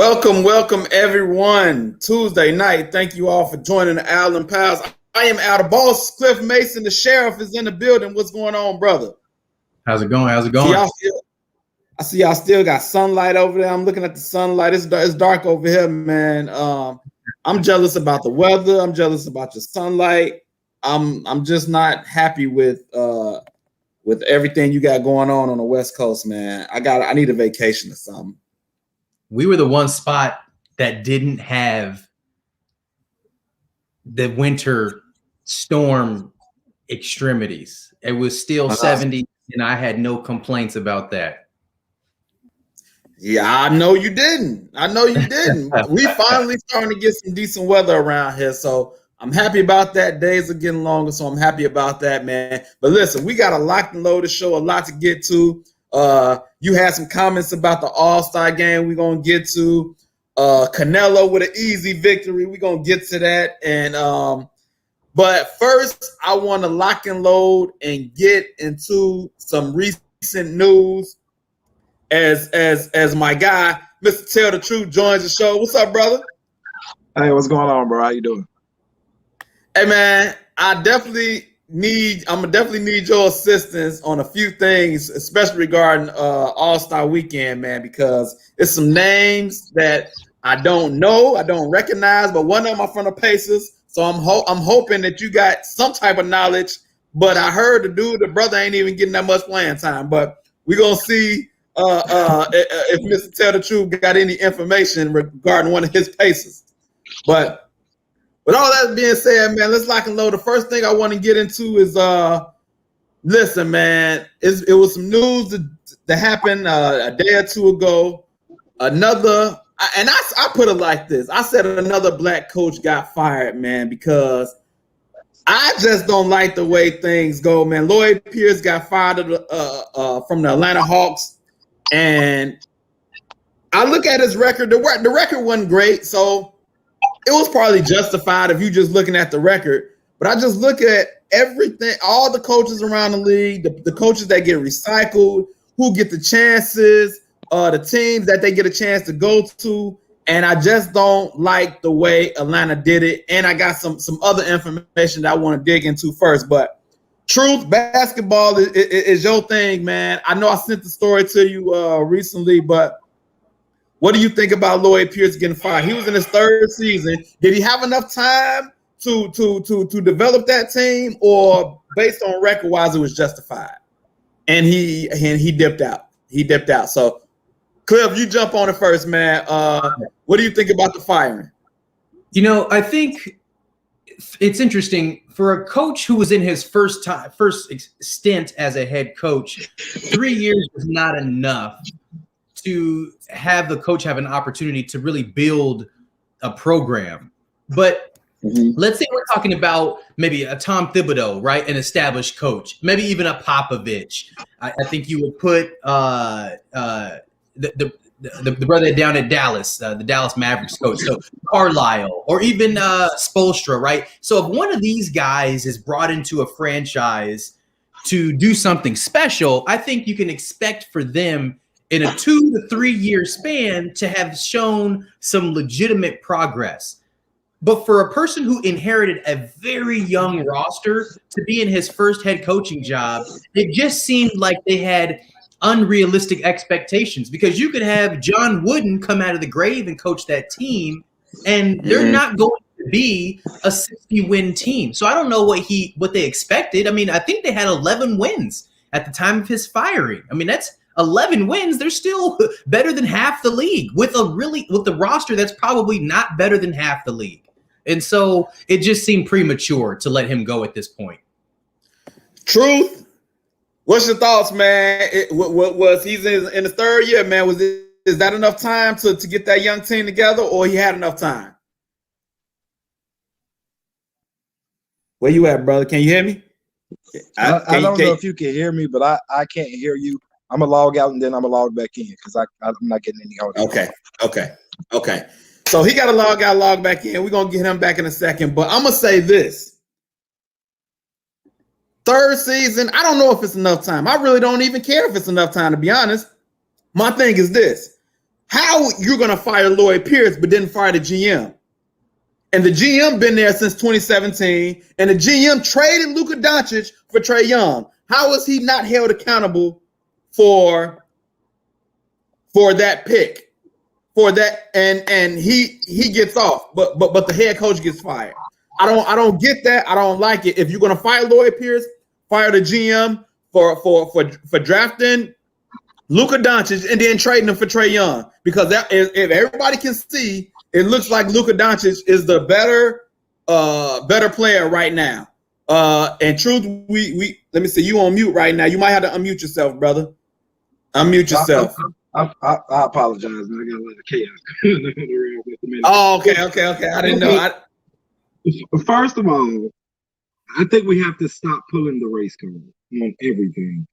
Welcome everyone. Tuesday night. Thank you all for joining the Allen Pals. I am out of boss. Cliff Mason, the sheriff, is in the building. What's going on, brother? How's it going? I see y'all still got sunlight over there. I'm looking at the sunlight. It's dark over here, man. I'm jealous about the weather. I'm jealous about your sunlight. I'm just not happy with everything you got going on the West Coast, man. I need a vacation or something. We were the one spot that didn't have the winter storm extremities. It was still 70, and I had no complaints about that. Yeah, I know you didn't. We finally starting to get some decent weather around here, so I'm happy about that. Days are getting longer, so I'm happy about that, man. But listen, we got a locked and loaded show, a lot to get to. You had some comments about the All-Star game we're going to get to. Canelo with an easy victory. We're going to get to that. And but first, I want to lock and load and get into some recent news as my guy, Mr. Tell the Truth, joins the show. What's up, brother? Hey, what's going on, bro? How you doing? Hey, man, I'm gonna definitely need your assistance on a few things, especially regarding All-Star Weekend, man, because it's some names that I don't know, I don't recognize, but one of them are from the Pacers, so I'm hoping that you got some type of knowledge. But I heard the brother ain't even getting that much playing time. But we're gonna see if Mr. Tell the Truth got any information regarding one of his Pacers. But with all that being said, man, let's lock and load. The first thing I want to get into is, listen, man, it was some news that happened a day or two ago. I put it like this. I said another black coach got fired, man, because I just don't like the way things go, man. Lloyd Pierce got fired from the Atlanta Hawks, and I look at his record. The record wasn't great, so it was probably justified if you just looking at the record. But I just look at everything, all the coaches around the league, the coaches that get recycled, who get the chances, the teams that they get a chance to go to, and I just don't like the way Atlanta did it. And I got some other information that I want to dig into first. But Truth, basketball is your thing, man. I know I sent the story to you recently, but what do you think about Lloyd Pierce getting fired? He was in his third season. Did he have enough time to develop that team, or based on record-wise, it was justified? And he dipped out. So, Cliff, you jump on it first, man. What do you think about the firing? You know, I think it's interesting for a coach who was in his first stint as a head coach. 3 years was not enough to have the coach have an opportunity to really build a program. But let's say we're talking about maybe a Tom Thibodeau, right? An established coach, maybe even a Popovich. I think you would put the brother down at Dallas, the Dallas Mavericks coach, so Carlisle, or even Spoelstra, right? So if one of these guys is brought into a franchise to do something special, I think you can expect for them in a 2 to 3 year span to have shown some legitimate progress. But for a person who inherited a very young roster to be in his first head coaching job, it just seemed like they had unrealistic expectations, because you could have John Wooden come out of the grave and coach that team, and they're not going to be a 60-win team. So I don't know what they expected. I mean, I think they had 11 wins at the time of his firing. I mean, that's 11 wins. They're still better than half the league with the roster that's probably not better than half the league. And so it just seemed premature to let him go at this point. Truth, what's your thoughts, man? What was he's in the third year, man? Is that enough time to get that young team together, or he had enough time? Where you at, brother? Can you hear me? I don't know if you can hear me, but I can't hear you. I'm gonna log out and then I'm gonna log back in because I'm not getting any audio. Okay. So he got to log out, log back in. We're gonna get him back in a second, but I'm gonna say this: third season, I don't know if it's enough time. I really don't even care if it's enough time, to be honest. My thing is this: how you're going to fire Lloyd Pierce but didn't fire the GM. And the GM been there since 2017, and the GM traded Luka Doncic for Trae Young. How is he not held accountable for that pick? For that, and he gets off, but the head coach gets fired. I don't get that. I don't like it. If you're going to fire Lloyd Pierce, fire the GM for drafting Luka Doncic and then trading him for Trae Young, because that, if everybody can see, it looks like Luka Doncic is the better player right now. And truth, we let me see, you on mute right now. You might have to unmute yourself, brother. Unmute yourself. I apologize. Man. I got a lot of chaos. Oh, okay. I didn't know. First of all, I think we have to stop pulling the race card on everything.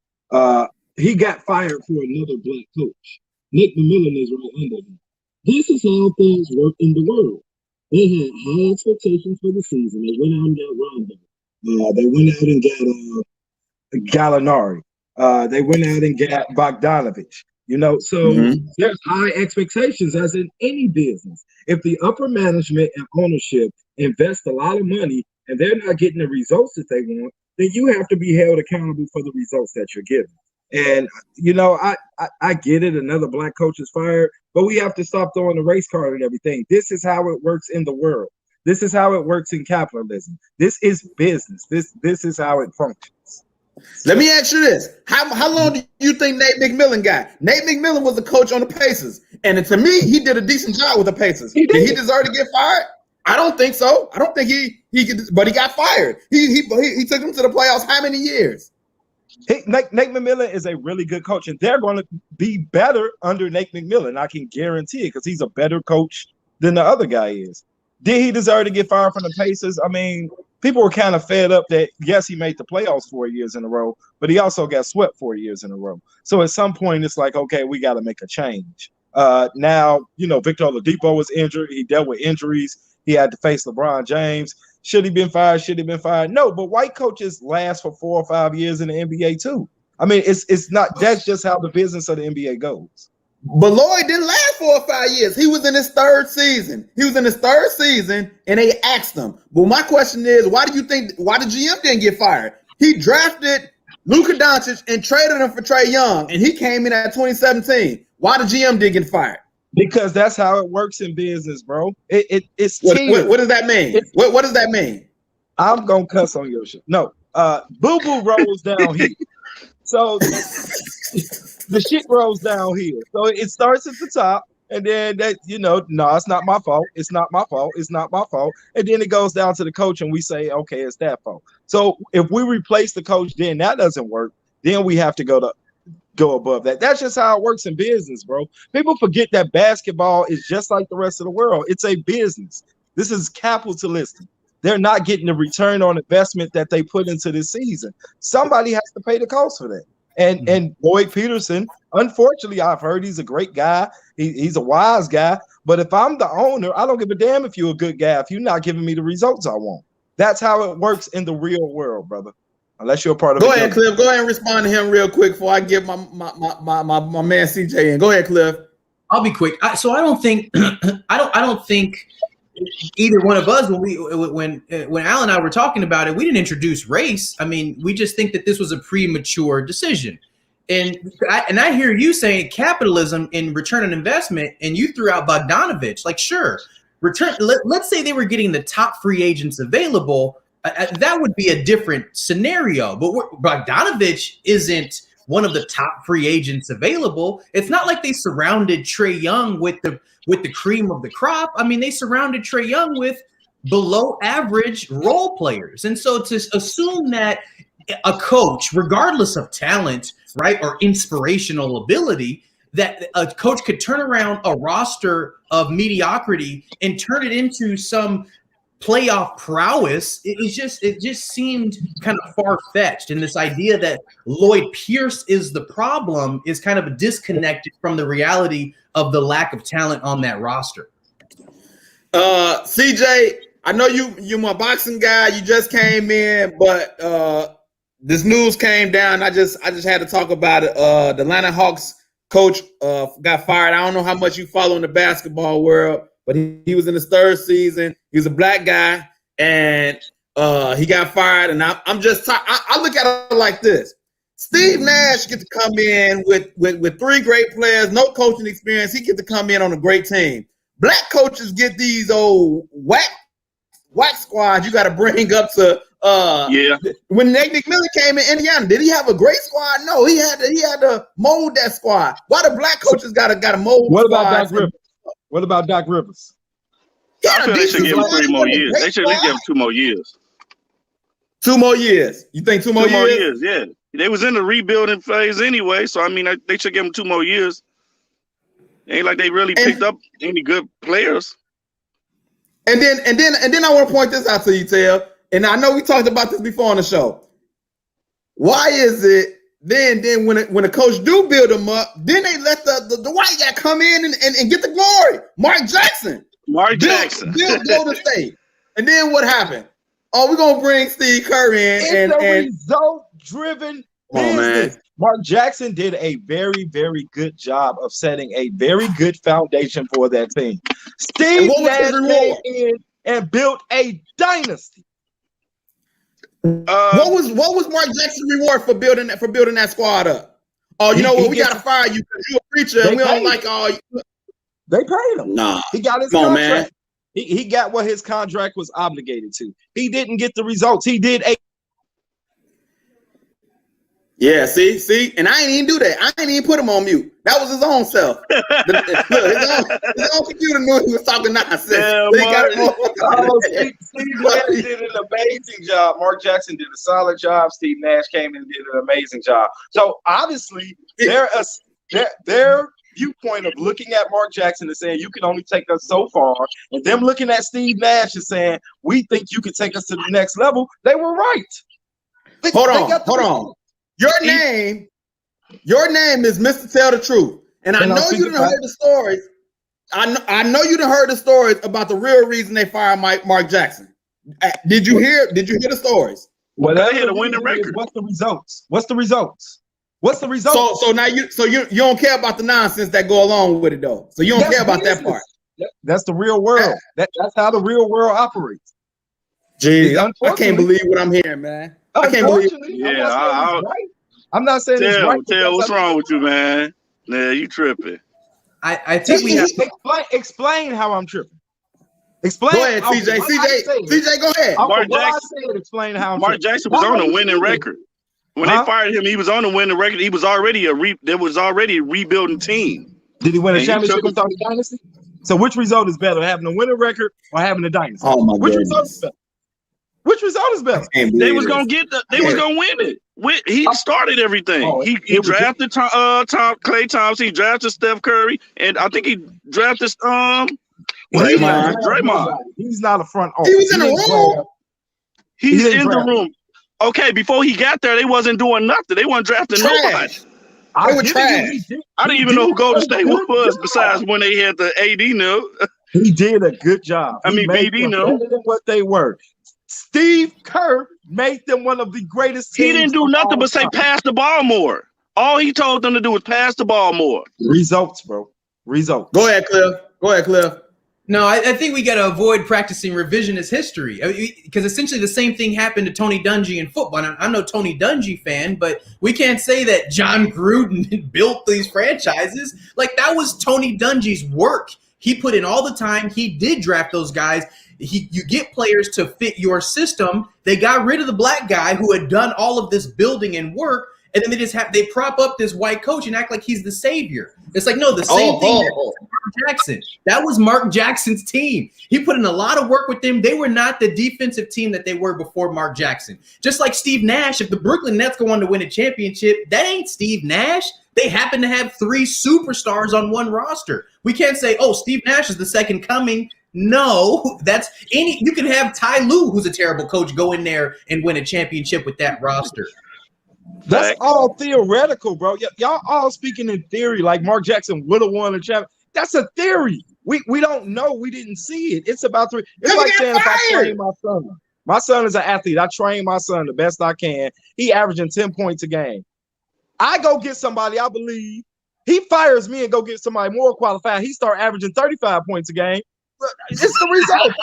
He got fired for another black coach. Nick McMillan is right under him. This is how things work in the world. They had high expectations for the season. They went out and got Rondo. They went out and got Gallinari. They went out and got Bogdanovich. So there's high expectations, as in any business. If the upper management and ownership invest a lot of money and they're not getting the results that they want, then you have to be held accountable for the results that you're giving. And, I get it. Another black coach is fired, but we have to stop throwing the race card and everything. This is how it works in the world. This is how it works in capitalism. This is business. This is how it functions. Let me ask you this. How long do you think Nate McMillan got? Nate McMillan was the coach on the Pacers. And to me, he did a decent job with the Pacers. Did he deserve to get fired? I don't think so. I don't think he could, but he got fired. He took them to the playoffs how many years? Nate McMillan is a really good coach, and they're going to be better under Nate McMillan. I can guarantee it, because he's a better coach than the other guy is. Did he deserve to get fired from the Pacers? I mean, people were kind of fed up that, yes, he made the playoffs 4 years in a row, but he also got swept 4 years in a row. So at some point, it's like, okay, we got to make a change. Now, Victor Oladipo was injured. He dealt with injuries. He had to face LeBron James. Should he been fired? Should he been fired? No, but white coaches last for 4 or 5 years in the NBA too. I mean, it's not, that's just how the business of the NBA goes. But Lloyd didn't last 4 or 5 years. He was in his third season. And they asked him. Well, my question is, why the GM didn't get fired? He drafted Luka Doncic and traded him for Trae Young, and he came in at 2017. Why the GM didn't get fired? Because that's how it works in business, bro. It's what does that mean? What does that mean? I'm gonna cuss on your shit. No, boo boo rolls downhill. So the shit rolls downhill. So it starts at the top, and then no, it's not my fault. It's not my fault. It's not my fault. And then it goes down to the coach, and we say, okay, it's that fault. So if we replace the coach, then that doesn't work. Then we have to go above that. That's just how it works in business, bro. People forget that basketball is just like the rest of the world. It's a business. This is capitalistic. They're not getting the return on investment that they put into this season. Somebody has to pay the cost for that. And Lloyd Peterson, unfortunately, I've heard he's a great guy. He's a wise guy. But if I'm the owner, I don't give a damn if you're a good guy if you're not giving me the results I want. That's how it works in the real world, brother. Unless you're a part of Go ahead, Cliff. Go ahead and respond to him real quick before I get my man CJ in. Go ahead, Cliff. I'll be quick. I don't think I don't think either one of us when Al and I were talking about it, we didn't introduce race. I mean, we just think that this was a premature decision. And I hear you saying capitalism and return on investment, and you threw out Bogdanovich. Like, sure, let's say they were getting the top free agents available. That would be a different scenario. But Bogdanovich isn't one of the top free agents available. It's not like they surrounded Trae Young with the cream of the crop. I mean, they surrounded Trae Young with below average role players. And so to assume that a coach, regardless of talent, right, or inspirational ability, that a coach could turn around a roster of mediocrity and turn it into some playoff prowess, it just seemed kind of far-fetched. And this idea that Lloyd Pierce is the problem is kind of disconnected from the reality of the lack of talent on that roster. CJ, I know you're my boxing guy. You just came in, but this news came down. I just had to talk about it. The Atlanta Hawks coach got fired. I don't know how much you follow in the basketball world, but he was in his third season. He was a black guy, and he got fired. And I'm just I look at it like this: Steve Nash gets to come in with three great players, no coaching experience. He gets to come in on a great team. Black coaches get these old whack squads you got to bring up to. When Nate McMillan came in Indiana, did he have a great squad? No, he had to mold that squad. Why the black coaches got to mold? What about Doc Rivers? What about Doc Rivers? I feel they should give him 3 more years. They should at least give him 2 more years. 2 more years. You think 2 more years? 2 more years, yeah. They was in the rebuilding phase anyway, so I mean they should give him 2 more years. Ain't like they really picked up any good players. And then I want to point this out to you, Tail. And I know we talked about this before on the show. Why is it then when a coach do build them up, then they let the white guy come in and get the glory? Mark Jackson built Golden State. And then what happened? Oh, we're gonna bring Steve Kerr in. It's a result-driven business. Mark Jackson did a very, very good job of setting a very good foundation for that team. Steve Nash came in and built a dynasty. What was Mark Jackson's reward for building that squad up? Oh, you know what? We gotta fire you because you're a preacher and we don't like all. They paid him. Nah, he got his contract. He got what his contract was obligated to. He didn't get the results. He did a. Yeah, see, and I ain't even do that. I ain't even put him on mute. That was his own self. His own computer knew he was talking nonsense. Yeah, Steve Nash did an amazing job. Mark Jackson did a solid job. Steve Nash came in and did an amazing job. So obviously, their viewpoint of looking at Mark Jackson and saying you can only take us so far, and them looking at Steve Nash and saying we think you can take us to the next level, they were right. Hold on. Your name is Mr. Tell the Truth. And I know you didn't heard the stories. I know you done heard the stories about the real reason they fired Mark Jackson. Did you hear the stories? Well, they had a winning record. What's the results? So now you don't care about the nonsense that go along with it though. So you don't care about that part. That's the real world. That's how the real world operates. Gee, I can't believe what I'm hearing, man. I can't believe. Yeah, I'm not saying it's right. Tell what's wrong with you, man. Yeah, you tripping. I think we have explain how I'm tripping. Explain. Go ahead, CJ. CJ, go ahead. Explain how Mark Jackson was on a winning record. When they fired him, he was on a winning record. He was already there was already a rebuilding team. Did he win a championship with the dynasty? So which result is better, having a winning record or having a dynasty? Oh my goodness. Which result is better? They was gonna was gonna win it. He started everything. He drafted Klay Thompson. He drafted Steph Curry, and I think he drafted Draymond. He's not a front office. He was in the room. He's in the room. Okay, before he got there, they wasn't doing nothing. They wasn't drafting nobody. I didn't even know who Golden State was besides when they had the AD now. He did a good job. BD better than what they were. Steve Kerr made them one of the greatest teams. He didn't do nothing but say pass the ball more. All he told them to do was pass the ball more. Results, bro. Results. Go ahead, Cliff. No, I think we got to avoid practicing revisionist history because essentially the same thing happened to Tony Dungy in football. I'm no Tony Dungy fan, but we can't say that John Gruden built these franchises. Like, that was Tony Dungy's work. He put in all the time. He did draft those guys. You get players to fit your system. They got rid of the black guy who had done all of this building and work, and then they prop up this white coach and act like he's the savior. It's like, no, the same thing that Mark Jackson. That was Mark Jackson's team. He put in a lot of work with them. They were not the defensive team that they were before Mark Jackson. Just like Steve Nash, if the Brooklyn Nets go on to win a championship, that ain't Steve Nash. They happen to have 3 superstars on one roster. We can't say, oh, Steve Nash is the second coming. No, you can have Ty Lue, who's a terrible coach, go in there and win a championship with that roster. That's all theoretical, bro. Y'all all speaking in theory, like Mark Jackson would have won a championship. That's a theory. We don't know. We didn't see it. It's about 3. It's like saying if I train my son. My son is an athlete. I train my son the best I can. He averaging 10 points a game. I go get somebody I believe He fires me and go get somebody more qualified. He start averaging 35 points a game. It's the result.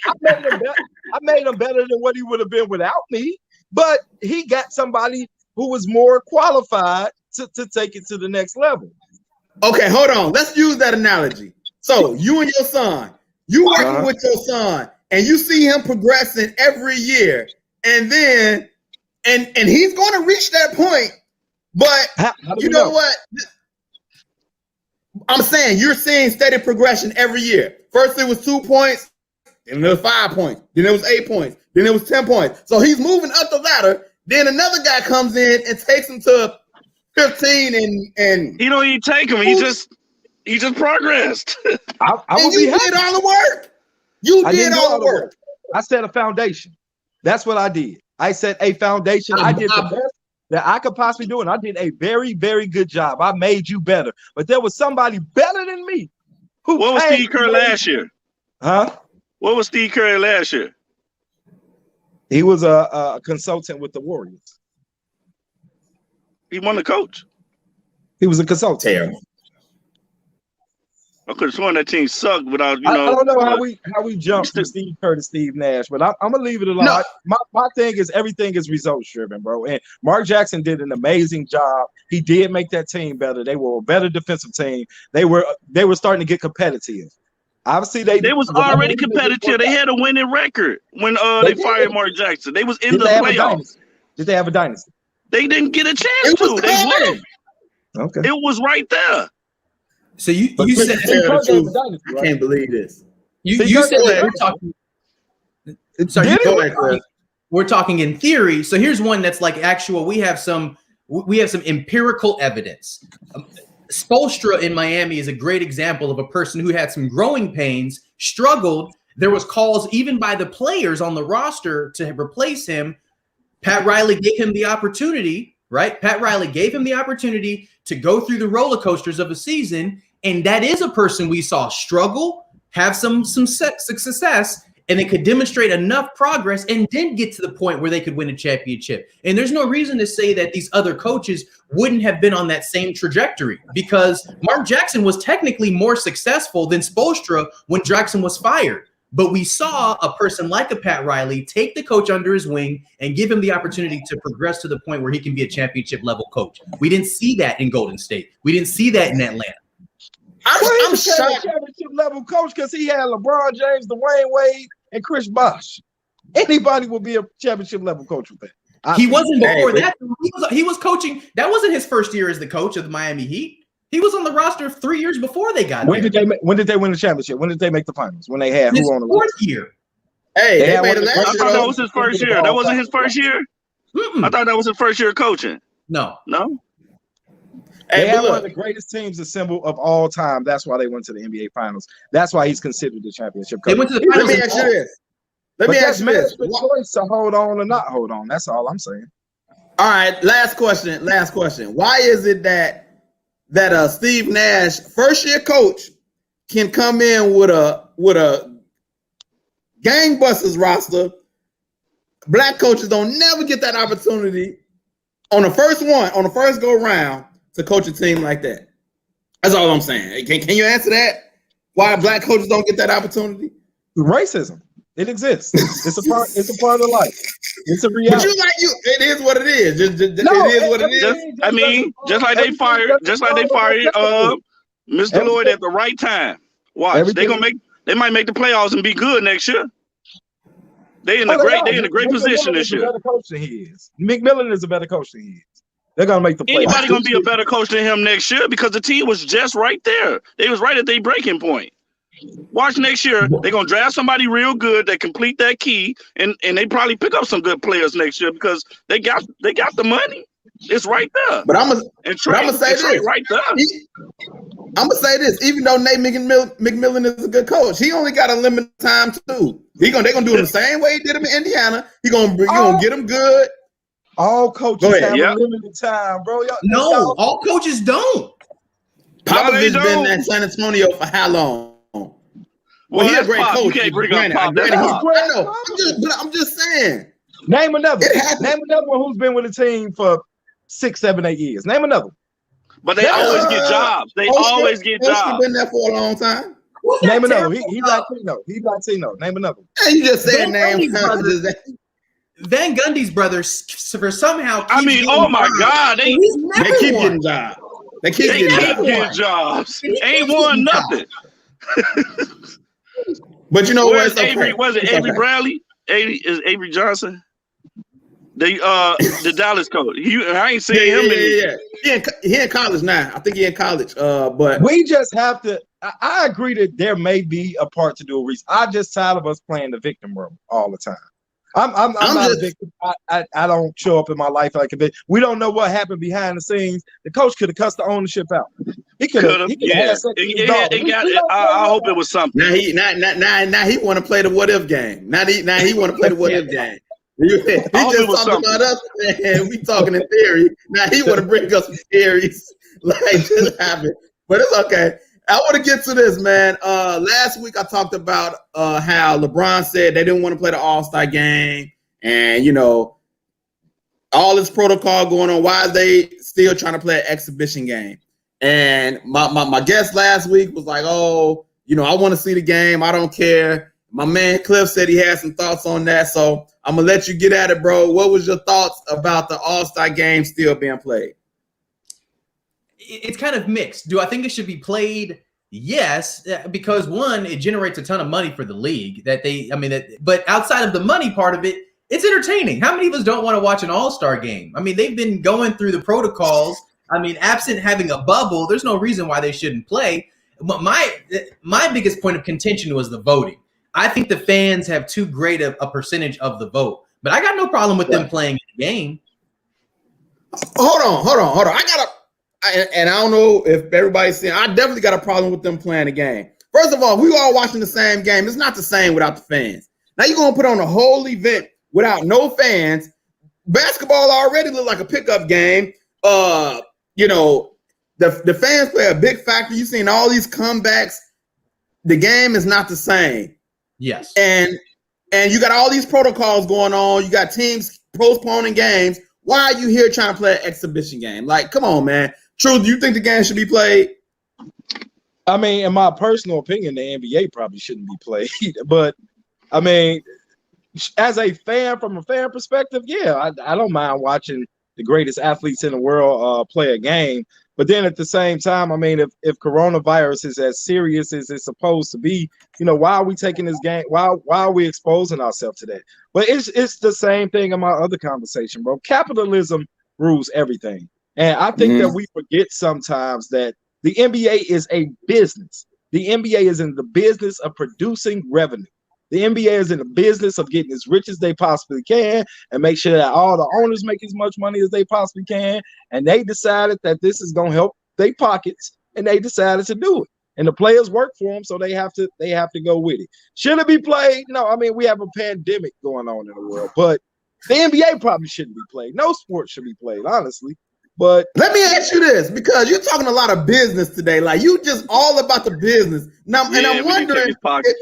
I made him better than what he would have been without me. But he got somebody who was more qualified to take it to the next level. Okay, hold on. Let's use that analogy. So you and your son, you working with your son, and you see him progressing every year, and then and he's going to reach that point. But how you know what? I'm saying you're seeing steady progression every year. First it was 2 points, then it was 5 points, then it was 8 points, then it was 10 points. So he's moving up the ladder. Then another guy comes in and takes him to 15 and he don't even take him. He just progressed. And you did all the work. You did all the work. I set a foundation. That's what I did. I set a foundation. I did the best that I could possibly do, and I did a very, very good job. I made you better. But there was somebody better than me. What was Steve Kerr last year? Huh? What was Steve Kerr last year? He was a consultant with the Warriors. He won the coach. He was a consultant. Terrible. I could have sworn that team sucked without, I don't know how we jumped from Steve Kerr to Steve Nash, but I'm gonna leave it alone. No. My thing is everything is results driven, bro. And Mark Jackson did an amazing job. He did make that team better. They were a better defensive team. They were starting to get competitive. Obviously, they was already competitive. They had a winning record when they fired Mark Jackson. They was in the playoffs. Did they have a dynasty? They didn't get a chance to. They won. Okay. It was right there. So you said I can't believe this. You said that we're talking. Sorry, we're talking in theory. So here's one that's like actual. We have some empirical evidence. Spoelstra in Miami is a great example of a person who had some growing pains, struggled. There was calls even by the players on the roster to replace him. Pat Riley gave him the opportunity, right? Pat Riley gave him the opportunity to go through the roller coasters of a season. And that is a person we saw struggle, have some success, and they could demonstrate enough progress and then get to the point where they could win a championship. And there's no reason to say that these other coaches wouldn't have been on that same trajectory, because Mark Jackson was technically more successful than Spoelstra when Jackson was fired. But we saw a person like a Pat Riley take the coach under his wing and give him the opportunity to progress to the point where he can be a championship level coach. We didn't see that in Golden State. We didn't see that in Atlanta. I'm shocked. Championship level coach because he had LeBron James, Dwayne Wade, and Chris Bosh. Anybody will be a championship level coach with that. He wasn't before that. He was coaching. That wasn't his first year as the coach of the Miami Heat. He was on the roster 3 years before they got there. When did they win the championship? When did they make the finals? When they had who on the fourth year? Hey, they made it I thought that was his first year. That wasn't his first year? I thought that was his first year coaching. No. They had one of the greatest teams assembled of all time. That's why they went to the NBA Finals. That's why he's considered the championship coach. They went to the finals. Let me ask you this. Let me ask you this. Choice to hold on or not hold on. That's all I'm saying. All right, last question. Why is it that Steve Nash, first year coach, can come in with a gangbusters roster? Black coaches don't never get that opportunity on the first go round to coach a team like that. That's all I'm saying. Can you answer that? Why black coaches don't get that opportunity? Racism. It exists. It's a part of life. It's a reality. But it is what it is. It is what it is. Just like they fired Mr. Lloyd at the right time. Watch, they might make the playoffs and be good next year. They in a great position this year. McMillan is a better coach than he is. They're gonna make the playoffs. Anybody gonna be a better coach than him next year because the team was just right there. They was right at their breaking point. Watch next year. They're gonna draft somebody real good that complete that key, and they probably pick up some good players next year because they got the money. It's right there. But I'm gonna say this right there. I'm gonna say this. Even though Nate McMillan is a good coach, he only got a limited time too. They're gonna do it the same way he did him in Indiana. He gonna get him good. All coaches have a limited time, bro. No, all coaches don't. Popovich been at San Antonio for how long? Well, he's a great coach. You can't bring up Pop. I know. I'm just saying. Name another one who's been with a team for 6, 7, 8 years. Name another. But they always get jobs. They always get jobs. Been there for a long time. Name another. He Latino. He Latino. Name another. Hey, you just said name. Van Gundy's brothers for somehow. I mean, oh my God, they keep getting jobs. They keep getting jobs. Ain't won nothing. But you know what? Avery? Was it Avery Bradley? Avery Johnson? The Dallas coach. I ain't seen him. He in college now. I think he in college. But we just have to. I agree that there may be a part to do with reason. I just tired of us playing the victim role all the time. I'm not a victim. I don't show up in my life like a victim. We don't know what happened behind the scenes. The coach could have cussed the ownership out. He could have. Yeah. I hope it was something. Now he want to play the what if game. Now he want to play the what if game. He just talking about us, man. We talking in theory. Now he want to bring us some theories like this happened, but it's okay. I want to get to this, man. Last week I talked about how LeBron said they didn't want to play the All-Star game, and you know all this protocol going on. Why are they still trying to play an exhibition game? And my guest last week was like, "Oh, you know, I want to see the game. I don't care." My man Cliff said he had some thoughts on that, so I'm gonna let you get at it, bro. What was your thoughts about the All-Star game still being played? It's kind of mixed. Do I think it should be played? Yes, because one, it generates a ton of money for the league. But outside of the money part of it, it's entertaining. How many of us don't want to watch an All-Star game? I mean, they've been going through the protocols. I mean, absent having a bubble, there's no reason why they shouldn't play. But my biggest point of contention was the voting. I think the fans have too great a percentage of the vote, but I got no problem with them playing the game. Hold on. And I don't know if everybody's saying, I definitely got a problem with them playing the game. First of all, we all watching the same game. It's not the same without the fans. Now you're going to put on a whole event without no fans. Basketball already look like a pickup game. You know, the fans play a big factor. You've seen all these comebacks. The game is not the same. Yes. And you got all these protocols going on. You got teams postponing games. Why are you here trying to play an exhibition game? Like, come on, man. True, do you think the game should be played? I mean, in my personal opinion, the NBA probably shouldn't be played. But, I mean, as a fan, from a fan perspective, yeah, I don't mind watching the greatest athletes in the world play a game. But then at the same time, I mean, if coronavirus is as serious as it's supposed to be, you know, why are we taking this game? Why are we exposing ourselves to that? But it's the same thing in my other conversation, bro. Capitalism rules everything. And I think that we forget sometimes that the NBA is a business. The NBA is in the business of producing revenue. The NBA is in the business of getting as rich as they possibly can and make sure that all the owners make as much money as they possibly can. And they decided that this is going to help their pockets, and they decided to do it. And the players work for them, so they have to go with it. Should it be played? No, I mean, we have a pandemic going on in the world, but the NBA probably shouldn't be played. No sport should be played, honestly. But let me ask you this, because you're talking a lot of business today. Like, you just all about the business. Now, and I'm wondering. Already,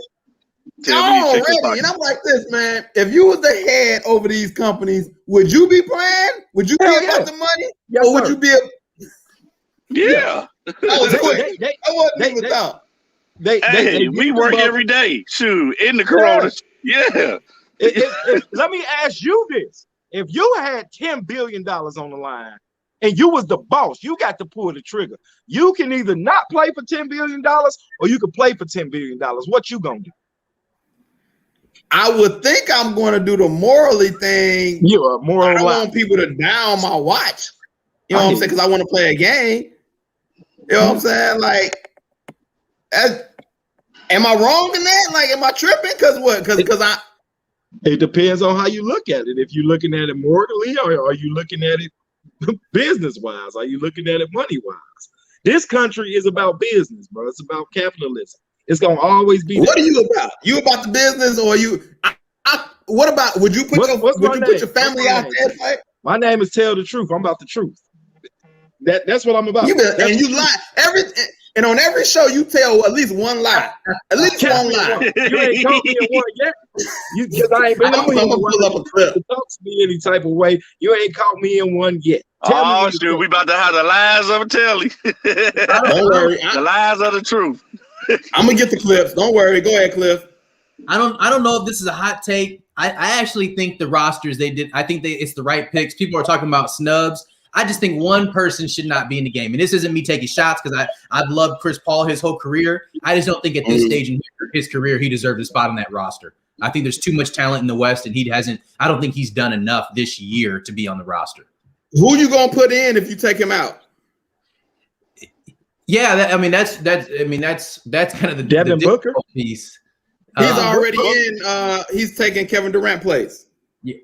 and I'm like this, man. If you was the head over these companies, would you be playing? Would you be about the money? Yes, or would you be Yeah. We work every day. Shoot, in the corona. Yeah. Let me ask you this. If you had $10 billion on the line and you was the boss, you got to pull the trigger. You can either not play for $10 billion or you can play for $10 billion. What you gonna do? I would think I'm going to do the morally thing. You're a moral. I don't want people to down my watch. You know what I'm saying? Because I want to play a game. You know what I'm saying? Like, am I wrong in that? Like, am I tripping? Because what? Because I. It depends on how you look at it. If you're looking at it morally, or are you looking at it business-wise? Are you looking at it money-wise? This country is about business, bro. It's about capitalism. It's gonna always be. What are you about? You about the business, or you? What about? Would you put your family out there? Like? My name is Tell the Truth. I'm about the truth. That's what I'm about. And you lie on every show you tell at least one lie. At least one lie. You ain't told me one yet. Because I ain't been I'm gonna pull up a clip. to talk to me any type of way. You ain't caught me in one yet. Tell me shoot, we about to have the lies of a telly. Don't worry. The lies of the truth. I'm gonna get the clips. Don't worry. Go ahead, Cliff. I don't know if this is a hot take. I actually think the rosters they did. I think it's the right picks. People are talking about snubs. I just think one person should not be in the game. And this isn't me taking shots because I've loved Chris Paul his whole career. I just don't think at this stage in his career he deserved a spot on that roster. I think there's too much talent in the West, and I don't think he's done enough this year to be on the roster. Who you gonna put in if you take him out? Yeah, that's kind of the Devin Booker piece. He's already in. He's taking Kevin Durant place. Yeah.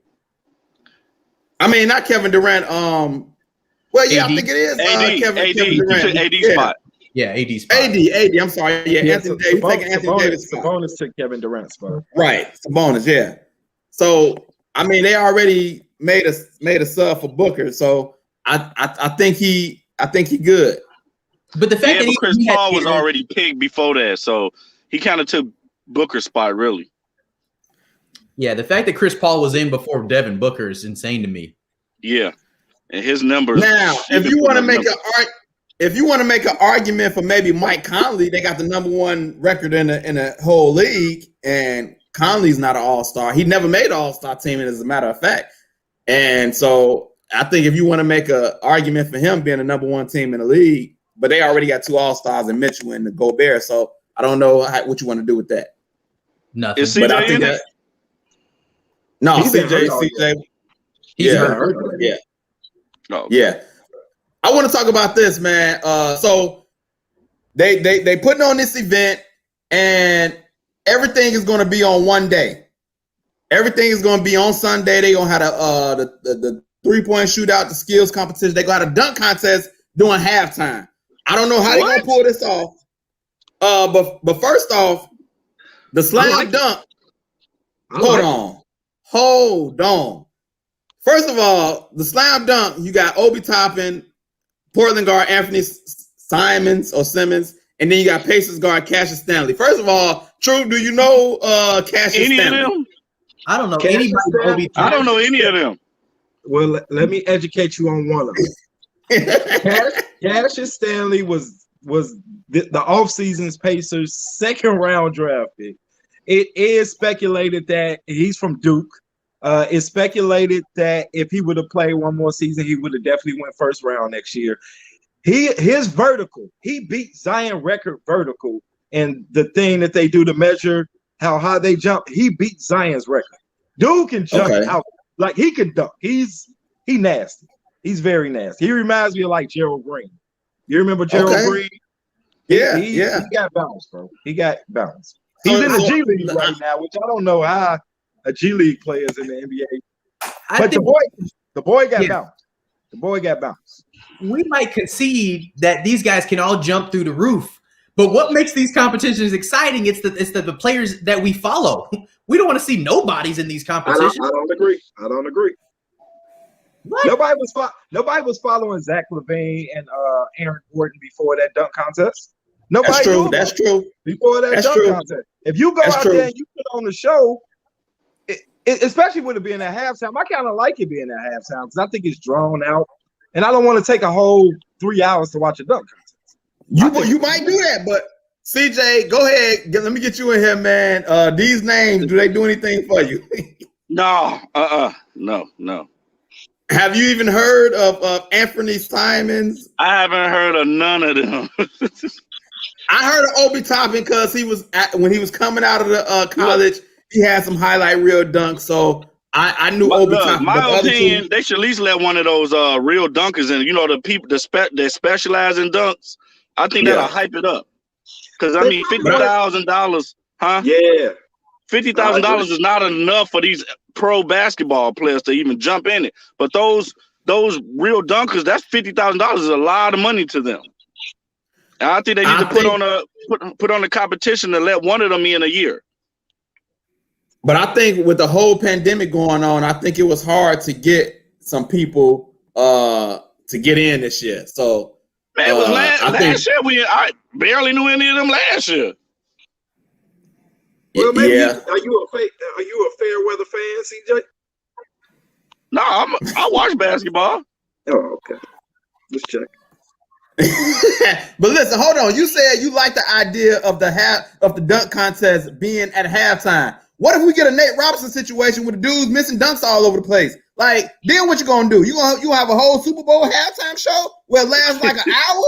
I mean, not Kevin Durant. Well, yeah, AD. I think it is Kevin AD Durant. AD spot. Yeah, AD spot. AD. I'm sorry. Yeah, Anthony Davis. Taking Anthony Davis spot. Sabonis took Kevin Durant's spot. Right, Sabonis. Yeah. So I mean, they already made a sub for Booker. So I think he good. But the fact that Chris Paul was already picked before that, so he kind of took Booker's spot, really. Yeah, the fact that Chris Paul was in before Devin Booker is insane to me. Yeah, and his numbers. Now, if you want to make an argument for maybe Mike Conley, they got the #1 record in the whole league, and Conley's not an all-star. He never made an all-star team, as a matter of fact. And so I think if you want to make an argument for him being the #1 team in the league, but they already got 2 all-stars in Mitchell and the Gobert, so I don't know what you want to do with that. Nothing. Is CJ in it? No, He's been CJ. He's Yeah. hurt. Yeah. No. Yeah. I want to talk about this, man. So they putting on this event, and everything is going to be on one day. Everything is going to be on Sunday. They're going to have the 3-point shootout, the skills competition. They got a dunk contest during halftime. I don't know how they're going to pull this off. But first off, the slam dunk. Hold on. First of all, the slam dunk, you got Obi Toppin, Portland guard Anthony Simmons, and then you got Pacers guard Cassius Stanley. First of all, True, do you know Cassius Stanley? Any of them? I don't know Cassius anybody. Stanley? Obi I don't know any of them. Well, let me educate you on one of them. Cassius Stanley was the offseason's Pacers' second-round draft pick. It is speculated that he's from Duke. It's speculated that if he would have played one more season, he would have definitely went first round next year. His vertical, he beat Zion record vertical, and the thing that they do to measure how high they jump, he beat Zion's record. Dude can jump out like he can dunk. He nasty. He's very nasty. He reminds me of like Gerald Green. You remember Gerald Green? Yeah, He got bounce, bro. He got bounce. He's in the G League right now, which I don't know how a G League player is in the NBA. But the boy got bounce. The boy got bounce. We might concede that these guys can all jump through the roof, but what makes these competitions exciting? It's the players that we follow. We don't want to see nobodies in these competitions. I don't agree. What? Nobody was following Zach LaVine and Aaron Gordon before that dunk contest. Nobody. That's true. Before that dunk contest. If you go out there and you put on the show, especially with it being at halftime, I kind of like it being at halftime because I think it's drawn out, and I don't want to take a whole 3 hours to watch a dunk contest. You might do that, but CJ, go ahead. Let me get you in here, man. These names, do they do anything for you? No. No. Have you even heard of Anthony Simons? I haven't heard of none of them. I heard of Obi Toppin because when he was coming out of the college, he had some highlight reel dunks. So I knew Obi Toppin. My opinion, they should at least let one of those real dunkers in. You know, the people that specialize in dunks. I think that'll hype it up. Because I mean, $50,000, huh? Yeah, $50,000 is not enough for these pro basketball players to even jump in it. But those real dunkers, that's $50,000 is a lot of money to them. And I think they need to put on a competition to let one of them in a year. But I think with the whole pandemic going on, I think it was hard to get some people to get in this year. So man, it was last year. I barely knew any of them last year. Well, maybe Yeah. are you a fair weather fan, CJ? No, I watch basketball. Oh, okay. Let's check. But listen, hold on. You said you like the idea of the dunk contest being at halftime. What if we get a Nate Robinson situation with the dudes missing dunks all over the place? Like, then what you gonna do? You have a whole Super Bowl halftime show where it lasts like an hour?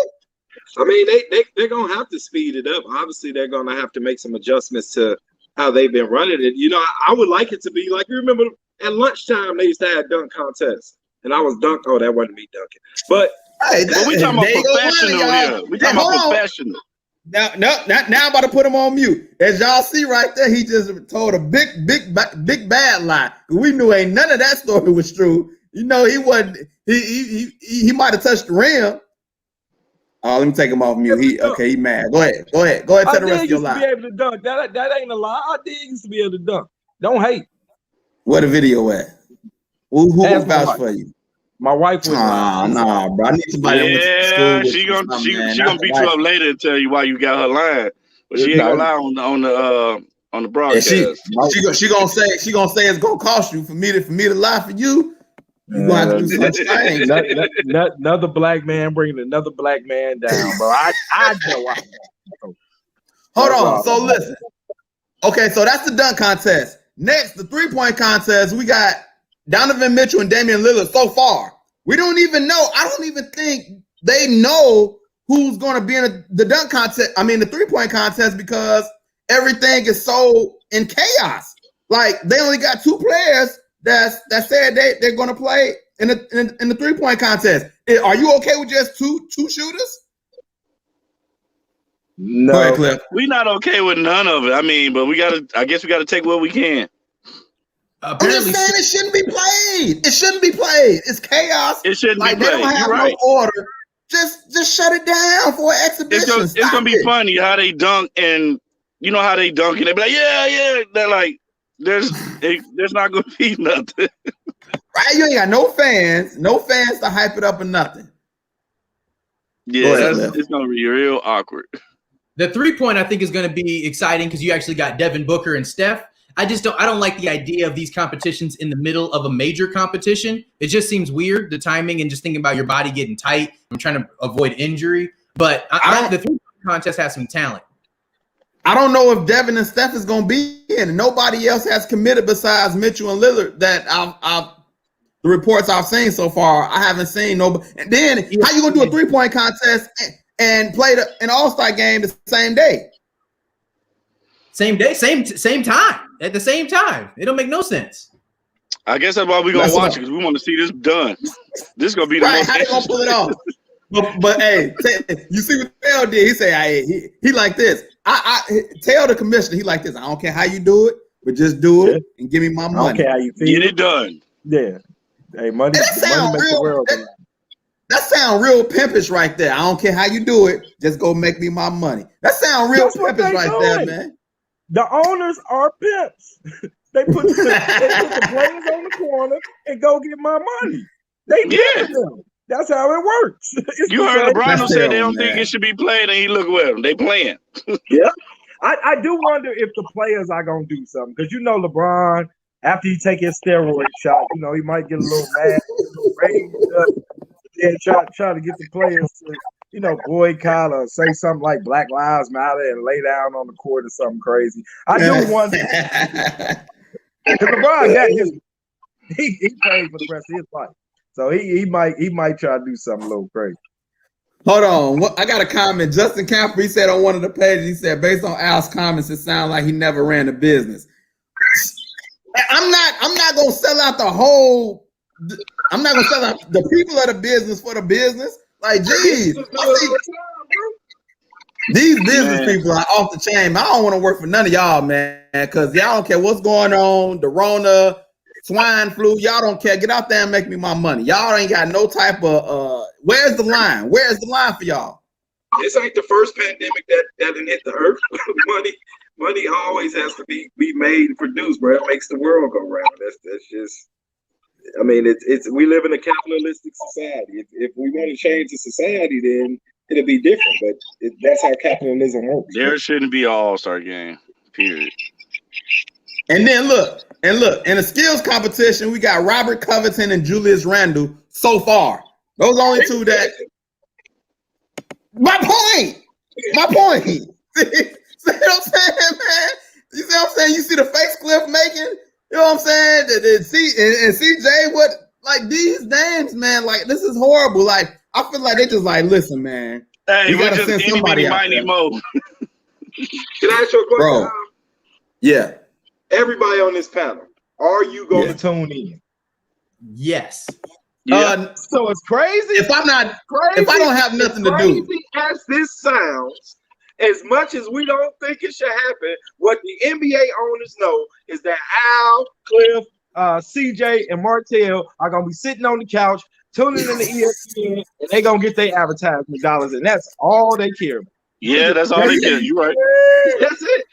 I mean, they're gonna have to speed it up. Obviously, they're gonna have to make some adjustments to how they've been running it. You know, I would like it to be like, you remember at lunchtime they used to have dunk contests, and I was dunked. Oh, that wasn't me dunking, but Hey, we talking about professional here. We talking about professional. Now I'm about to put him on mute. As y'all see right there, he just told a big bad lie. We knew ain't none of that story was true. You know, he wasn't. He might have touched the rim. Oh, let me take him off mute. He mad. Go ahead. Tell the rest of your lie. I did used to be able to dunk. That ain't a lie. I did used to be able to dunk. Don't hate. Where the video at? Who will vouch for you? My wife was. Nah, bro. I need somebody. Yeah, she gonna beat you up later and tell you why you got her lying, but she ain't gonna lie on the broadcast. Yeah, she gonna say it's gonna cost you for me to lie for you. You gonna have to do such things. Another black man bringing another black man down, bro. I know. Hold on. So listen. Okay, so that's the dunk contest. Next, the 3-point contest. We got Donovan Mitchell and Damian Lillard so far. We don't even know. I don't even think they know who's going to be in the dunk contest. I mean, the 3-point contest, because everything is so in chaos. Like, they only got 2 players that said they're going to play in the 3-point contest. Are you okay with just two shooters? No, go ahead, Cliff. We not okay with none of it. I mean, but I guess we got to take what we can. I'm just saying it shouldn't be played. It shouldn't be played. It's chaos. It shouldn't be played. They don't have no order. Just shut it down for an exhibition. It's gonna be funny how they dunk, and you know how they dunk, and they be like, yeah. They're like, there's not gonna be nothing. Right? You ain't got no fans to hype it up or nothing. Yeah, it's gonna be real awkward. The 3-point I think is going to be exciting because you actually got Devin Booker and Steph. I don't like the idea of these competitions in the middle of a major competition. It just seems weird, the timing, and just thinking about your body getting tight. I'm trying to avoid injury, but the 3-point contest has some talent. I don't know if Devin and Steph is going to be in. Nobody else has committed besides Mitchell and Lillard that the reports I've seen so far. I haven't seen nobody. And then how you going to do a 3-point contest and play an All-Star game the same day? Same day, same time, at the same time. It don't make no sense. I guess that's why we're going to watch it, because we want to see this done. This is going to be the most. How they going to pull it off? But hey, you see what Tail did? He said, he like this. I tell the commissioner, he like this. I don't care how you do it, but just do it and give me my money. I don't care how you feel. Get it done. Yeah. Hey, money makes the world go round. That sound real pimpish right there. I don't care how you do it. Just go make me my money. That sound real pimpish right there, man. The owners are pimps. They put the players on the corner and go get my money. They did them. That's how it works. You heard LeBron said they don't think it should be played, and he look with them. They playing. Yeah. I do wonder if the players are going to do something, because you know LeBron, after he take his steroid shot, you know, he might get a little mad, a little rage, and try to get the players to, you know, boycott or say something like Black Lives Matter and lay down on the court or something crazy. I do wonder. Because LeBron got he played for the rest of his life. So he might try to do something a little crazy. Hold on. I got a comment. Justin Camper, he said on one of the pages, he said, based on Al's comments, it sounds like he never ran a business. I'm not gonna sell out the whole. I'm not gonna sell out the people of the business for the business. Like, geez, these business people are off the chain. I don't want to work for none of y'all, man, because y'all don't care what's going on. The Rona, swine flu, y'all don't care. Get out there and make me my money. Y'all ain't got no type of. Where's the line? Where's the line for y'all? This ain't the first pandemic that didn't hit the earth. Money always has to be made and produced, bro. It makes the world go round. That's just. I mean, it's we live in a capitalistic society. If we want to change the society, then it'll be different. But that's how capitalism works. There shouldn't be an all-star game. Period. And then look, in the skills competition, we got Robert Covington and Julius Randle so far. Those only two that. My point. See what I'm saying, man? You see what I'm saying? You see the face Cliff making? You know what I'm saying? And CJ, what, like these names, man, like this is horrible. Like, I feel like they just like, listen, man. Hey, you gotta send somebody out there. Can I ask you a question? Bro. Yeah. Everybody on this panel, are you going to tune in? Yes. Yeah. So it's crazy. If I don't have nothing to do. Crazy as this sounds, as much as we don't think it should happen, what the NBA owners know is that Al, Cliff, CJ, and Martell are going to be sitting on the couch, tuning in to ESPN, and they're going to get their advertisement dollars, and that's all they care about. Yeah, that's all they care. You're right. That's it.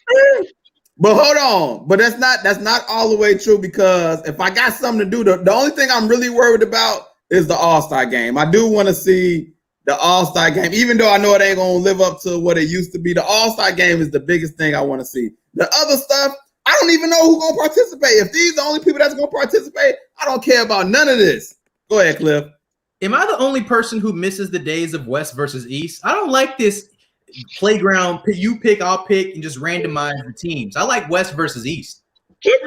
But hold on, but that's not all the way true, because if I got something to do, the only thing I'm really worried about is the All-Star game. I do want to see the All-Star game, even though I know it ain't gonna live up to what it used to be. The All-Star game is the biggest thing I want to see. The other stuff, I don't even know who's gonna participate. If these are the only people that's gonna participate, I don't care about none of this. Go ahead, Cliff. Am I the only person who misses the days of West versus East? I don't like this playground. You pick, I'll pick, and just randomize the teams. I like West versus East.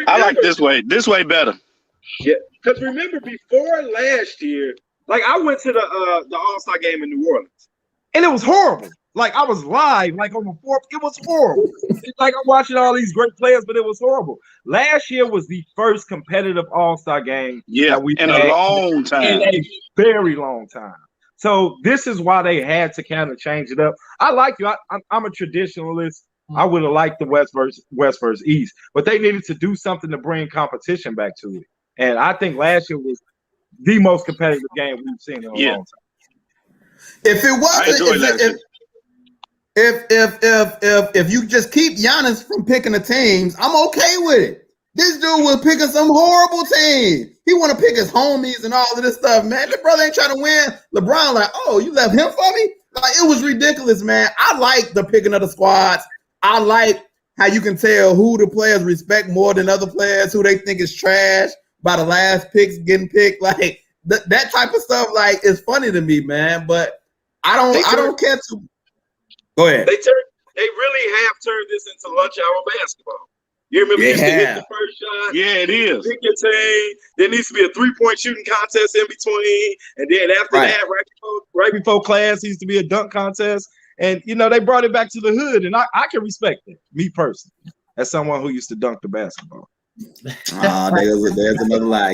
I like this way. This way better. Yeah, because remember before last year, like I went to the All-Star game in New Orleans, and it was horrible. Like I was live, like on the fourth, it was horrible. It's like I'm watching all these great players, but it was horrible. Last year was the first competitive All-Star game that we've in had a long time. In a very long time. So this is why they had to kind of change it up. I like you. I'm a traditionalist. I would have liked the West versus East, but they needed to do something to bring competition back to it. And I think last year was the most competitive game we've seen in a long time. If it wasn't, if you just keep Giannis from picking the teams, I'm okay with it. This dude was picking some horrible teams. He want to pick his homies and all of this stuff, man. The brother ain't trying to win. LeBron like, oh, you left him for me? Like, it was ridiculous, man. I like the picking of the squads. I like how you can tell who the players respect more than other players, who they think is trash by the last picks getting picked. Like that type of stuff, like, is funny to me, man. But I don't care to. Go ahead. They really have turned this into lunch hour basketball. You remember you used to hit the first shot? Yeah, it is. Pick your team. There needs to be a 3-point shooting contest in between. And then after that, right before class, used to be a dunk contest. And, you know, they brought it back to the hood. And I can respect it, me personally, as someone who used to dunk the basketball. There's another lie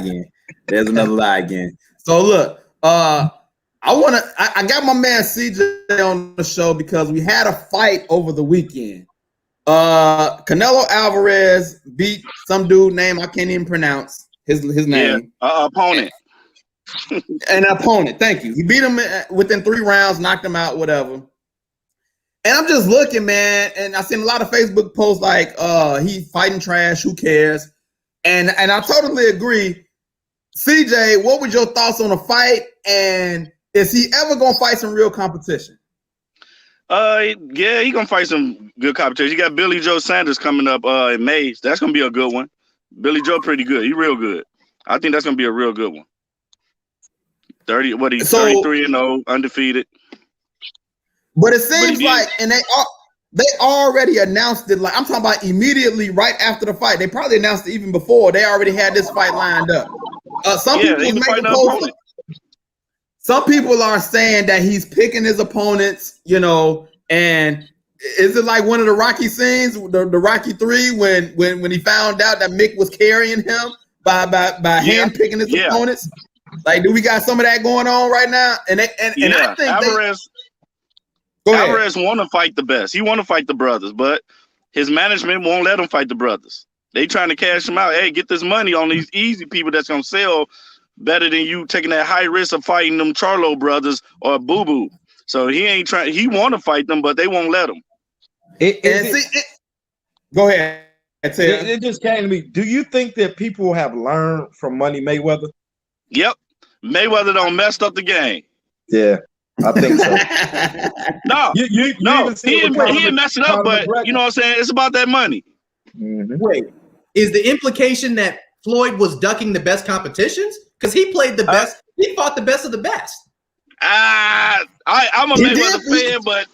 again. So, look, I got my man CJ on the show because we had a fight over the weekend. Canelo Alvarez beat some dude name I can't even pronounce his name. Opponent. An opponent. Thank you. He beat him within 3 rounds, knocked him out, whatever. And I'm just looking, man, and I seen a lot of Facebook posts like, he fighting trash. Who cares? And I totally agree. CJ, what was your thoughts on the fight? And is he ever gonna fight some real competition? Yeah, he gonna fight some good competition. You got Billy Joe Sanders coming up in May. That's gonna be a good one. Billy Joe pretty good. He real good. I think that's gonna be a real good one. 33-0, undefeated. But it seems like, and they already announced it. Like, I'm talking about immediately right after the fight. They probably announced it even before. They already had this fight lined up. Some people are saying that he's picking his opponents, you know, and is it like one of the Rocky scenes, the Rocky 3, when he found out that Mick was carrying him by hand picking his opponents? Like, do we got some of that going on right now? And I think Alvarez want to fight the best. He want to fight the brothers, but his management won't let him fight the brothers. They trying to cash him out. Hey, get this money on these easy people that's gonna sell better than you taking that high risk of fighting them Charlo brothers or Boo Boo. So he ain't trying. He want to fight them, but they won't let him. Go ahead. It just came to me. Do you think that people have learned from Money Mayweather? Yep. Mayweather done messed up the game. Yeah, I think so. No, he didn't mess it up, but you know what I'm saying? It's about that money. Mhm. Wait, is the implication that Floyd was ducking the best competitions? Because he played the best. He fought the best of the best. I'm a He Mayweather did. fan, but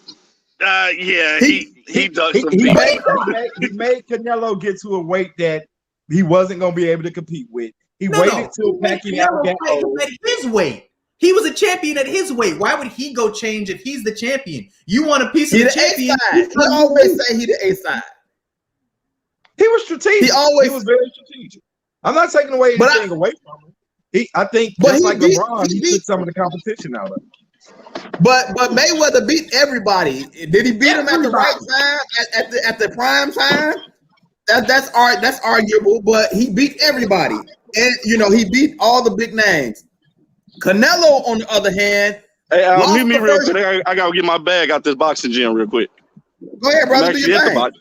yeah, he does some He things. made Canelo get to a weight that he wasn't going to be able to compete with. He waited till Pacquiao got old. At his weight. He was a champion at his weight. Why would he go change if he's the champion? You want a piece of He the the A champion? side. He always say he the A side. He was strategic. He was very strategic. I'm not taking away anything away from him. I think just like LeBron, he took some of the competition out of it. But Mayweather beat everybody. Did he beat him at the right time? At the prime time? That's arguable. But he beat everybody, and he beat all the big names. Canelo, on the other hand, hey, meet me real quick. I gotta get my bag out this boxing gym real quick. Go ahead, brother. Do your thing.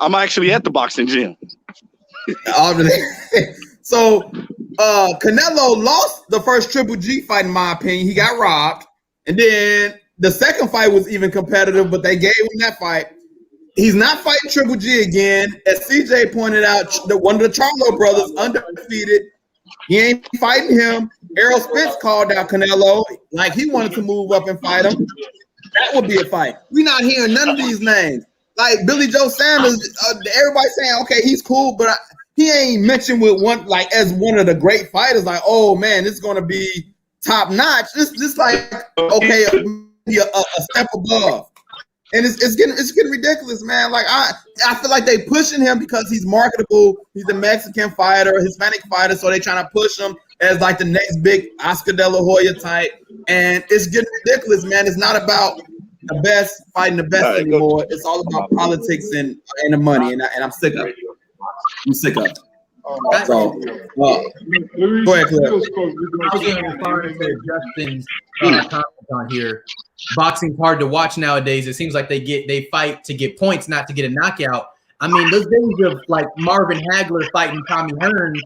I'm actually at the boxing gym. So Canelo lost the first Triple G fight, in my opinion. He got robbed. And then the second fight was even competitive, but they gave him that fight. He's not fighting Triple G again. As CJ pointed out, one of the Charlo brothers, undefeated. He ain't fighting him. Errol Spence called out Canelo like he wanted to move up and fight him. That would be a fight. We're not hearing none of these names. Like Billy Joe Sanders, everybody saying, okay, he's cool, but he ain't mentioned with one as one of the great fighters. Like, oh man, this is gonna be top notch. This like okay, a step above, and it's getting ridiculous, man. Like I feel like they pushing him because he's marketable. He's a Mexican fighter, Hispanic fighter, so they trying to push him as like the next big Oscar De La Hoya type, and it's getting ridiculous, man. It's not about the best fighting the best anymore. It's all about politics and the money, and I'm sick of it. I'm sick of it. So, go ahead, Cliff. I was going to respond to Justin's comment on here. Boxing's hard to watch nowadays. It seems like they fight to get points, not to get a knockout. I mean, those days of like Marvin Hagler fighting Tommy Hearns,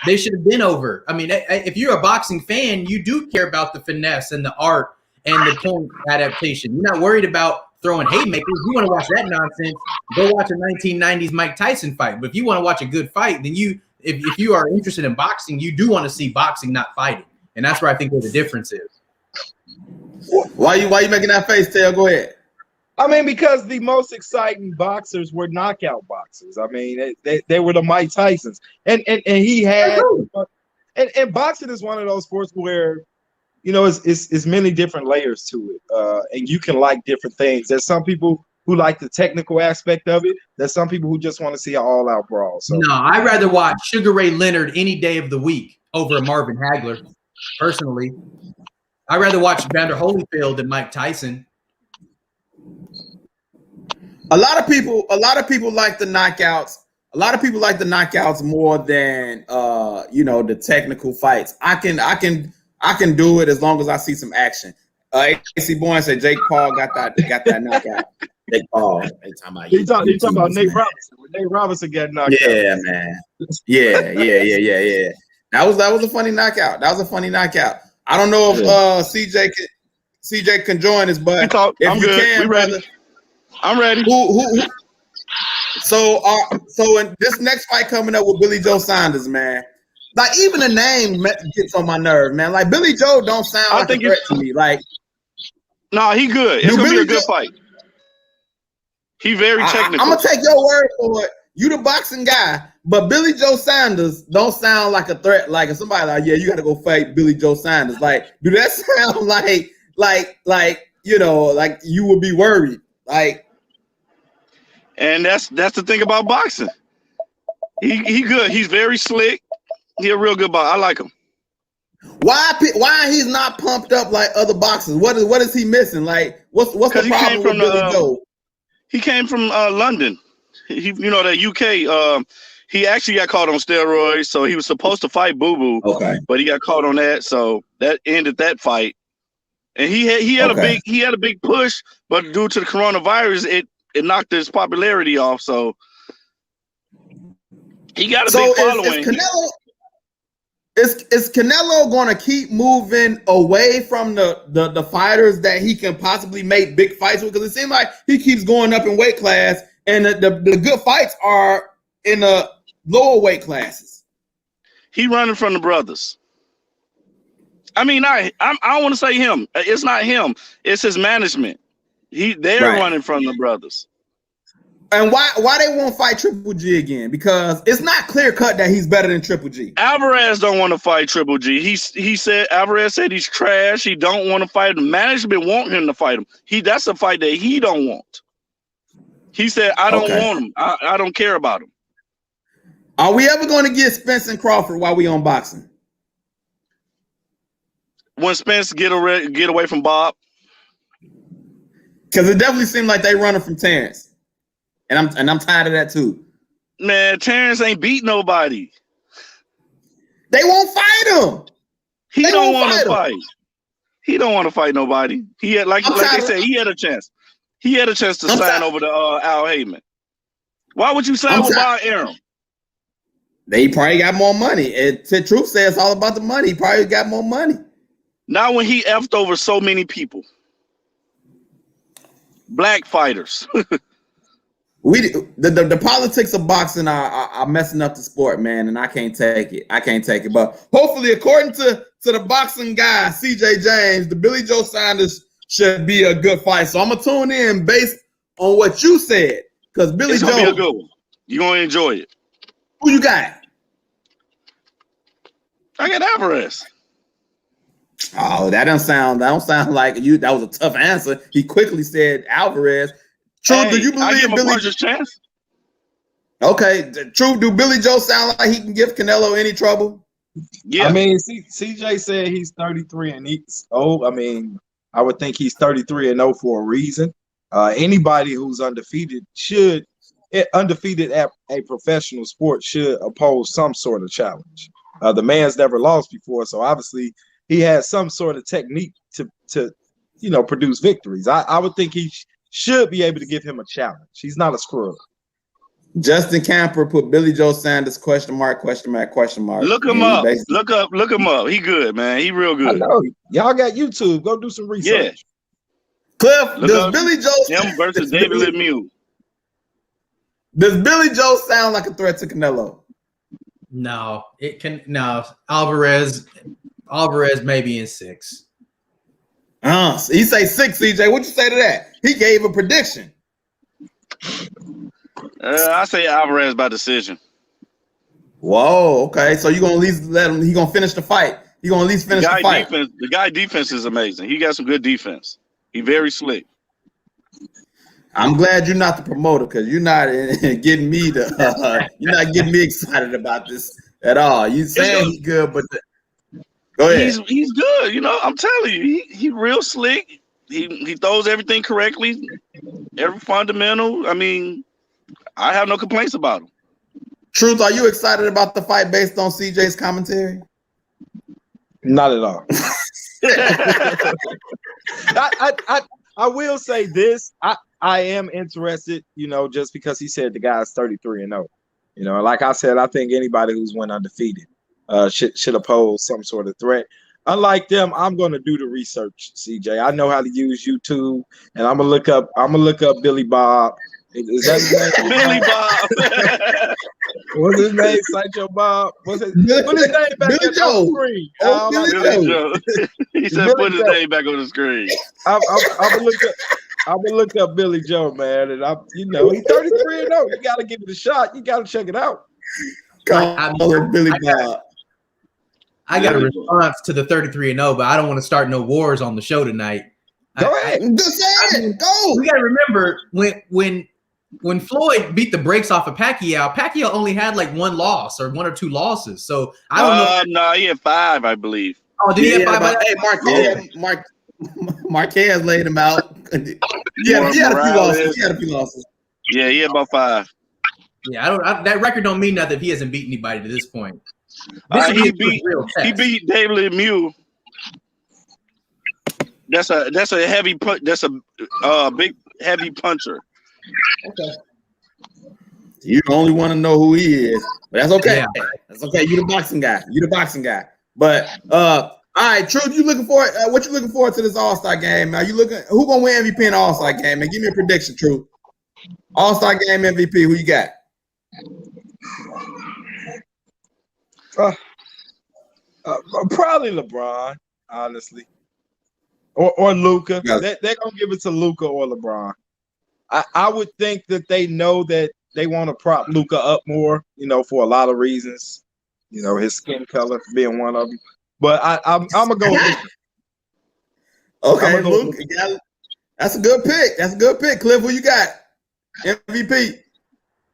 they should have been over. I mean, if you're a boxing fan, you do care about the finesse and the art and the point adaptation. You're not worried about throwing haymakers. You want to watch that nonsense, go watch a 1990s Mike Tyson fight. But if you want to watch a good fight, then if you are interested in boxing, you do want to see boxing, not fighting. And that's where I think where the difference is. Why you making that face, Tail? Go ahead. I mean, because the most exciting boxers were knockout boxers. I mean, they were the Mike Tysons. And he had and boxing is one of those sports where it's many different layers to it, and you can like different things. There's some people who like the technical aspect of it. There's some people who just want to see an all-out brawl. So no, I'd rather watch Sugar Ray Leonard any day of the week over Marvin Hagler. Personally, I'd rather watch Vander Holyfield than Mike Tyson. A lot of people like the knockouts. A lot of people like the knockouts more than the technical fights. I can do it as long as I see some action. AC Boyne said Jake Paul got that knockout. Jake Paul. He talking about Nate Robinson. When Nate Robinson got knocked out. Yeah, man. Yeah. That was a funny knockout. I don't know if CJ can join us, but if I'm you good. can, we ready. brother, I'm ready. Who? So in this next fight coming up with Billy Joe Saunders, man. Like even the name gets on my nerve, man. Like Billy Joe don't sound like a threat to me. Like, nah, he good. It's gonna be a good fight. He very technical. I'm gonna take your word for it. You the boxing guy, but Billy Joe Saunders don't sound like a threat. Like if somebody like, yeah, you got to go fight Billy Joe Saunders. Like, do that sound like like you would be worried? Like, and that's the thing about boxing. He good. He's very slick. He a real good boxer. I like him. Why he's not pumped up like other boxers? What is he missing? Like, what's the problem with Billy Joe? He came from London. The UK. He actually got caught on steroids, so he was supposed to fight Boo Boo. Okay, but he got caught on that, so that ended that fight. And he had a big push, but due to the coronavirus, it knocked his popularity off. So he got a big following. Is Canelo going to keep ing away from the fighters that he can possibly make big fights with? Because it seems like he keeps going up in weight class, and the good fights are in the lower weight classes? He running from the brothers. I mean, I don't want to say him. It's not him. It's his management. They're running from the brothers. And why they won't fight Triple G again? Because it's not clear cut that he's better than Triple G. Alvarez don't want to fight Triple G. Alvarez said he's trash. He don't want to fight him. Management want him to fight him. That's a fight that he don't want. He said, I don't want him. I don't care about him. Are we ever going to get Spence and Crawford while we on boxing? When Spence get away from Bob? Because it definitely seemed like they running from Terrence. And I'm tired of that too. Man, Terrence ain't beat nobody. They won't fight him. He don't want to fight. He don't want to fight nobody. He had like they said, he had a chance. He had a chance to sign over to Al Heyman. Why would you sign with Bob Arum? They probably got more money. Truth says it's all about the money. He probably got more money. Not when he effed over so many people. Black fighters. The politics of boxing are messing up the sport, man, and I can't take it. But hopefully, according to the boxing guy, CJ James, the Billy Joe Saunders should be a good fight. So I'm gonna tune in based on what you said, because Billy Joe gonna be a good one. You're gonna enjoy it. Who you got? I got Alvarez. Oh, that don't sound like you. That was a tough answer. He quickly said Alvarez. True, do you believe Billy Joe chance? Okay, true. Do Billy Joe sound like he can give Canelo any trouble? Yeah. I mean, CJ said he's 33 and he's old. I mean, I would think he's 33-0 for a reason. Anybody who's undefeated at a professional sport should oppose some sort of challenge. The man's never lost before, so obviously he has some sort of technique to produce victories. I would think he should be able to give him a challenge. He's not a scrub. Justin Camper put Billy Joe Sanders question mark. Look him up. Look him up. He good, man. He real good. I know. Y'all got YouTube. Go do some research. Yeah. Cliff, does Billy Joe him versus David Lemieux? Does Billy Joe sound like a threat to Canelo? No, it can. No, Alvarez maybe in 6. He say 6. CJ, what you say to that? He gave a prediction. I say Alvarez by decision. Whoa, okay. So you gonna at least let him? He gonna finish the fight? He gonna at least finish the fight? The guy defense is amazing. He got some good defense. He very slick. I'm glad you're not the promoter, because you're not getting me you're not getting me excited about this at all. You saying he's good, but go ahead. He's good. I'm telling you, he real slick. He throws everything correctly, every fundamental. I mean, I have no complaints about him. Truth, are you excited about the fight based on CJ's commentary? Not at all. I will say this. I am interested, just because he said the guy's 33-0. Like I said, I think anybody who's went undefeated should oppose some sort of threat. Unlike them, I'm going to do the research, CJ. I know how to use YouTube, and I'm gonna look up Billy Bob. Is that his name? Billy Bob. What's his name? Sideshow Bob. Put his name back Billy Joe. on the screen. Billy Joe. He said, "Put his name back on the screen." I'm gonna look up Billy Joe, man, and he's 33-0. You gotta give it a shot. You gotta check it out. Billy Bob. I got a response to the 33-0, but I don't want to start no wars on the show tonight. Go ahead. Go. We got to remember when Floyd beat the brakes off of Pacquiao only had like 1 loss or 1 or 2 losses. So I don't know. No, he had 5, I believe. Oh, did he have 5? Hey, Marquez laid him out. He had a few losses. Yeah, he had about 5. Yeah, that record don't mean nothing if he hasn't beat anybody to this point. He beat David Lemieux. That's a heavy that's a big heavy puncher. Okay. You only want to know who he is, but that's okay. Yeah. That's okay. You're the boxing guy. But all right, Truth, you looking for what you looking forward to this All-Star game? Now who gonna win MVP in the All-Star game? And give me a prediction, Truth. All-Star game MVP, who you got? Probably LeBron, honestly, or Luka. Yeah. They're gonna give it to Luka or LeBron. I would think that they know that they want to prop Luka up more, for a lot of reasons. His skin color being one of them. But I'm gonna go with Luka. Okay, Luke, that's a good pick. That's a good pick. Cliff, who you got? MVP.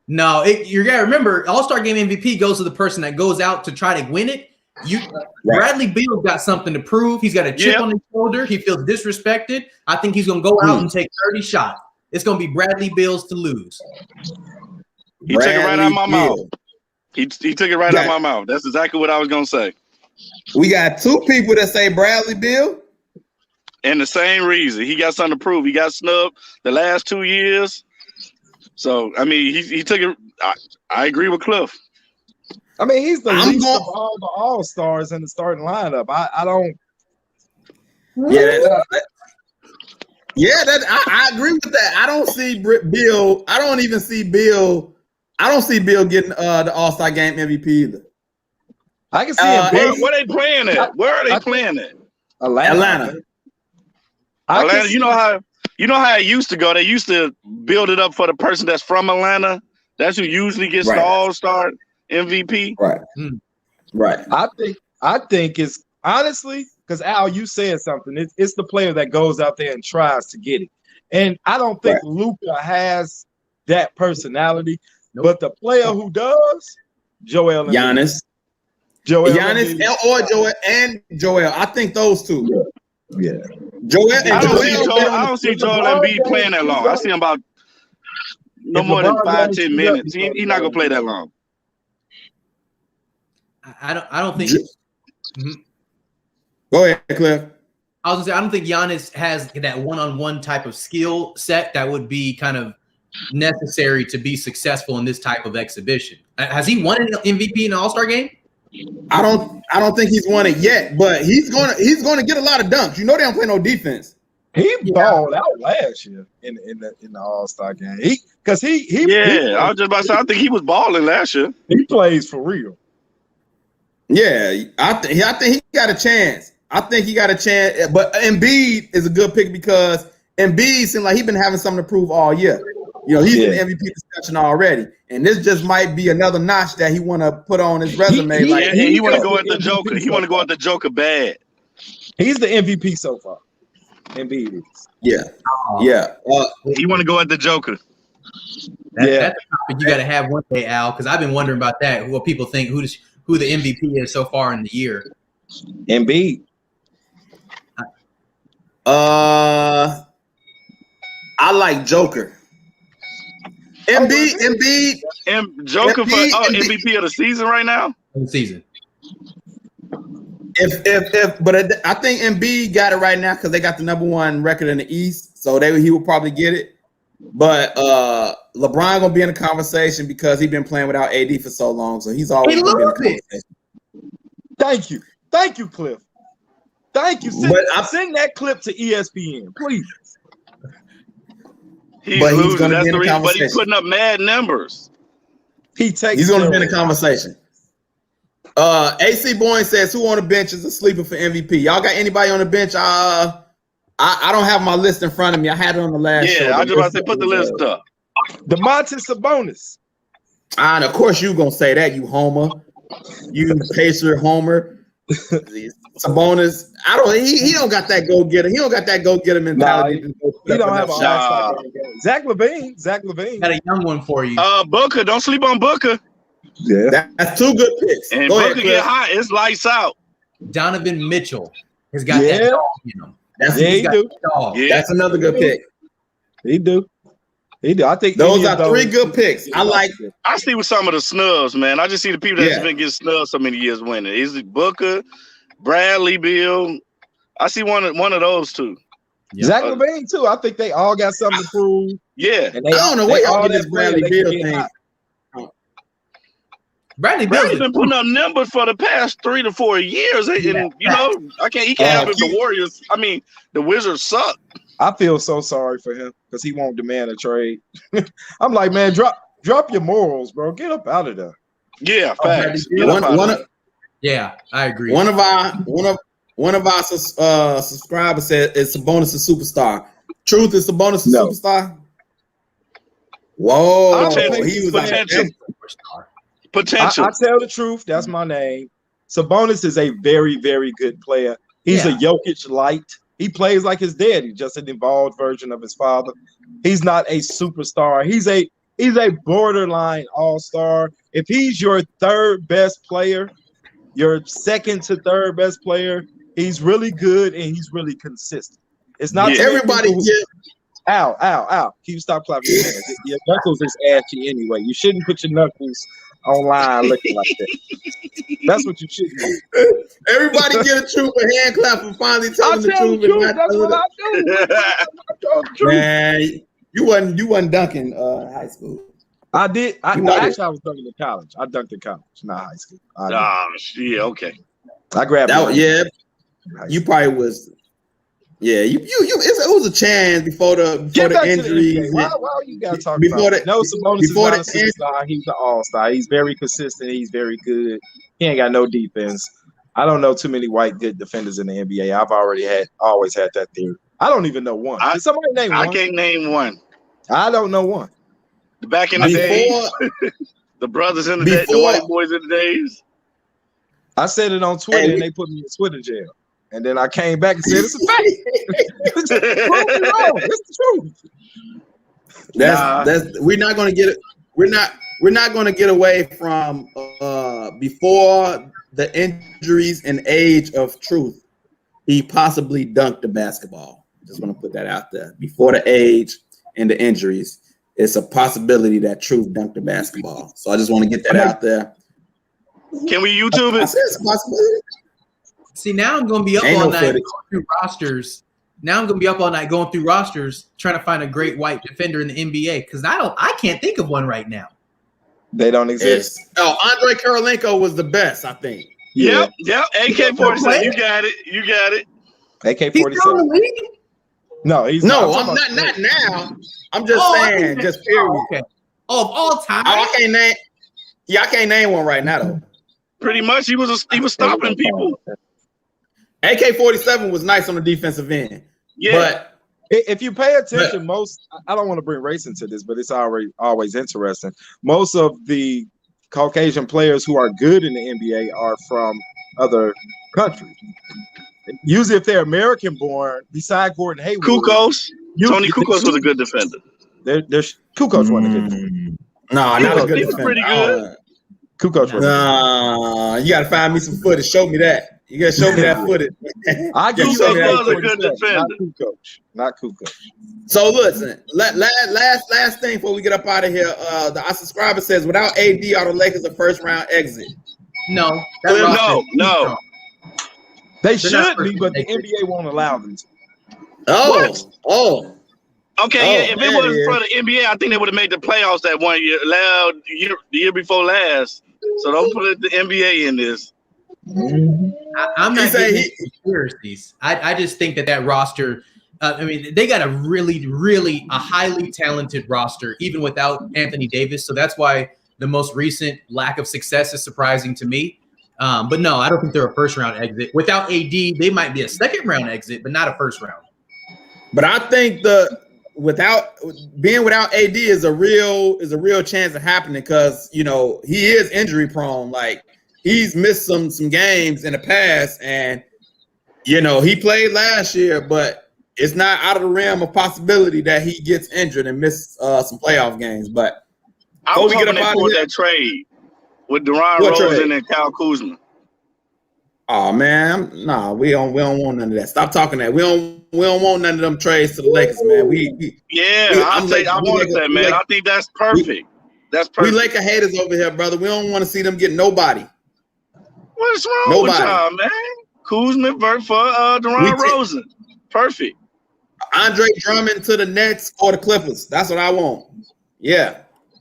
No, you gotta remember, All-Star Game MVP goes to the person that goes out to try to win it. Bradley Beal's got something to prove. He's got a chip on his shoulder. He feels disrespected. I think he's gonna go out and take 30 shots. It's gonna be Bradley Beal's to lose. He took it right out of my mouth. He took it right out of my mouth. That's exactly what I was gonna say. We got two people that say Bradley Beal. And the same reason. He got something to prove. He got snubbed the last 2 years. So, I mean, he took it. I agree with Cliff. I mean, he's the least of all the All-Stars in the starting lineup. I don't. I agree with that. I don't see Bill. I don't even see Bill. I don't see Bill getting the All-Star Game MVP either. I can see him. Where they playing at? Where are they playing at? Atlanta. Atlanta. You know how it used to go. They used to build it up for the person that's from Atlanta. That's who usually gets the All-Star MVP. Right. Right. I think it's honestly because Al, you said something. It's the player that goes out there and tries to get it, and I don't think Luka has that personality. Nope. But the player who does, Joel Embiid. Giannis, and Joel. I think those two. Yeah. Joel. I don't see Joel Embiid playing that long. I see him about no more than 5-10 minutes. He's not gonna play that long. I don't think. Go ahead, Cliff. I was gonna say I don't think Giannis has that one-on-one type of skill set that would be kind of necessary to be successful in this type of exhibition. Has he won an MVP in an All-Star game? I don't think he's won it yet, but he's gonna get a lot of dunks. They don't play no defense. He balled out last year in the All-Star game. I was just about to say I think he was balling last year. He plays for real. Yeah, I think he got a chance. But Embiid is a good pick because Embiid seems like he's been having something to prove all year. He's in the MVP discussion already, and this just might be another notch that he want to put on his resume. He want to go at the Joker. He want to go at the Joker bad. He's the MVP so far. Embiid is. Yeah. He want to go at the Joker. That's a topic you got to have one day, Al, because I've been wondering about that. What people think who the MVP is so far in the year. Embiid. I like Joker. Embiid. Joker for MVP of the season right now. The season. But I think Embiid got it right now because they got the #1 record in the East, so he will probably get it. But LeBron gonna be in the conversation because he's been playing without AD for so long, so he's always gonna be in the conversation. Thank you, Cliff. Thank you. Send that clip to ESPN, please. He's losing. That's the reason, but he's putting up mad numbers. He's going to be in the conversation. AC Boyne says, "Who on the bench is a sleeper for MVP?" Y'all got anybody on the bench? I don't have my list in front of me. I had it on the last show. Yeah, I just about to say put the list up. DeMontis Sabonis. And of course you gonna say that, you homer, you Pacer homer. Sabonis, he don't got that go getter. He don't got that go getter mentality. He don't have a shot. Zach LaVine. Got a young one for you. Booker. Don't sleep on Booker. Yeah, that's two good picks. And go Booker ahead, get hot. It's lights out. Donovan Mitchell has got that dog in him. That's another good pick. He do. I think those are three good picks. I see with some of the snubs, man. I just see the people that's been getting snubbed so many years winning. Is it Booker, Bradley Beal? I see one of those two. Zach LaVine too. I think they all got something to prove. Yeah, and I don't know what y'all get this Bradley Beal thing. Bradley Beal's been putting up numbers for the past 3 to 4 years, and he can't have it. The Warriors. I mean, the Wizards suck. I feel so sorry for him because he won't demand a trade. I'm like, man, drop your morals, bro. Get up out of there. Yeah, facts. Yeah, I agree. One of our subscribers said it's Sabonis a superstar. Truth is Sabonis a No. superstar? Whoa, Potential. he was like Potential. Superstar. Potential. I tell the truth. That's my name. Sabonis is a very, very good player. He's a Jokic light. He plays like his daddy, just an evolved version of his father. He's not a superstar. He's a borderline all-star. If he's your third best player, your second to third best player, he's really good and he's really consistent. It's not everybody. Ow. Can you stop clapping your hands? Your knuckles is ashy anyway. You shouldn't put your knuckles online looking like that. That's what you should do. Everybody get a truth a hand clap for finally telling the truth. That's what I do. Man, you wasn't dunking high school. I did. Actually, I was dunking in college. I dunked in college, not high school. Yeah, okay. I grabbed that. Yeah, you probably was. Yeah, you. It was a chance before the injuries. Why you gotta talk about it? No, Sabonis is not a superstar. He's an all-star. He's very consistent. He's very good. He ain't got no defense. I don't know too many white good defenders in the NBA. I've always had that theory. I don't even know one. Can somebody name one? I can't name one. I don't know one. Back in the day, the brothers in the day, the white boys in the days. I said it on Twitter and they put me in Twitter jail. And then I came back and said it's a fact. It's the truth. That's we're not gonna get it. We're not gonna get away from before the injuries and age of truth. He possibly dunked the basketball. Just want to put that out there. Before the age and the injuries, it's a possibility that truth dunked the basketball. So I just want to get that out there. Can we YouTube it? I said it's a possibility. See, now I'm going to be up all night going through rosters. Now I'm going to be up all night going through rosters trying to find a great white defender in the NBA because I can't think of one right now. They don't exist. Andre Kirilenko was the best, I think. Yep. AK-47. You got it. AK-47. No, he's not now. I'm just saying, just period. Okay. Of all time. I can't name one right now though. Pretty much, he was stopping people. AK-47 was nice on the defensive end. Yeah. But if you pay attention, I don't want to bring race into this, but it's always interesting. Most of the Caucasian players who are good in the NBA are from other countries. Usually, if they're American born, beside Gordon Hayward, Tony Kukoc was a good defender. There's Kukoc wasn't a good defender. No, not a good defender. He was pretty good. Kukoc was. You gotta find me some footage. Show me that. You gotta show me that footage. I give you was a good defender. Not Kukoc. So listen, last thing before we get up out of here. Our subscriber says, without AD, are the Lakers a first round exit? No. No. They should be, but the NBA won't allow them to. Okay, if it wasn't for the NBA, I think they would have made the playoffs that 1 year, the year before last. So don't put the NBA in this. I'm not getting into conspiracies. I just think that roster. They got a really highly talented roster, even without Anthony Davis. So that's why the most recent lack of success is surprising to me. But no, I don't think they're a first round exit. Without AD, they might be a second round exit, but not a first round. But I think without AD is a real chance of happening because he is injury prone. Like he's missed some games in the past, and he played last year, but it's not out of the realm of possibility that he gets injured and miss some playoff games. But I was hoping they pulled that trade with DeRozan Rosen and Kyle Kuzma. Oh man, nah, we don't want none of that. Stop talking that. We don't want none of them trades to the Lakers, man. I wanted that, man. I think that's perfect. That's perfect. We Laker haters over here, brother. We don't want to see them get nobody. What's wrong with y'all, man? Kuzma for DeRozan Rosen. Perfect. Andre Drummond to the Nets or the Clippers. That's what I want. Yeah.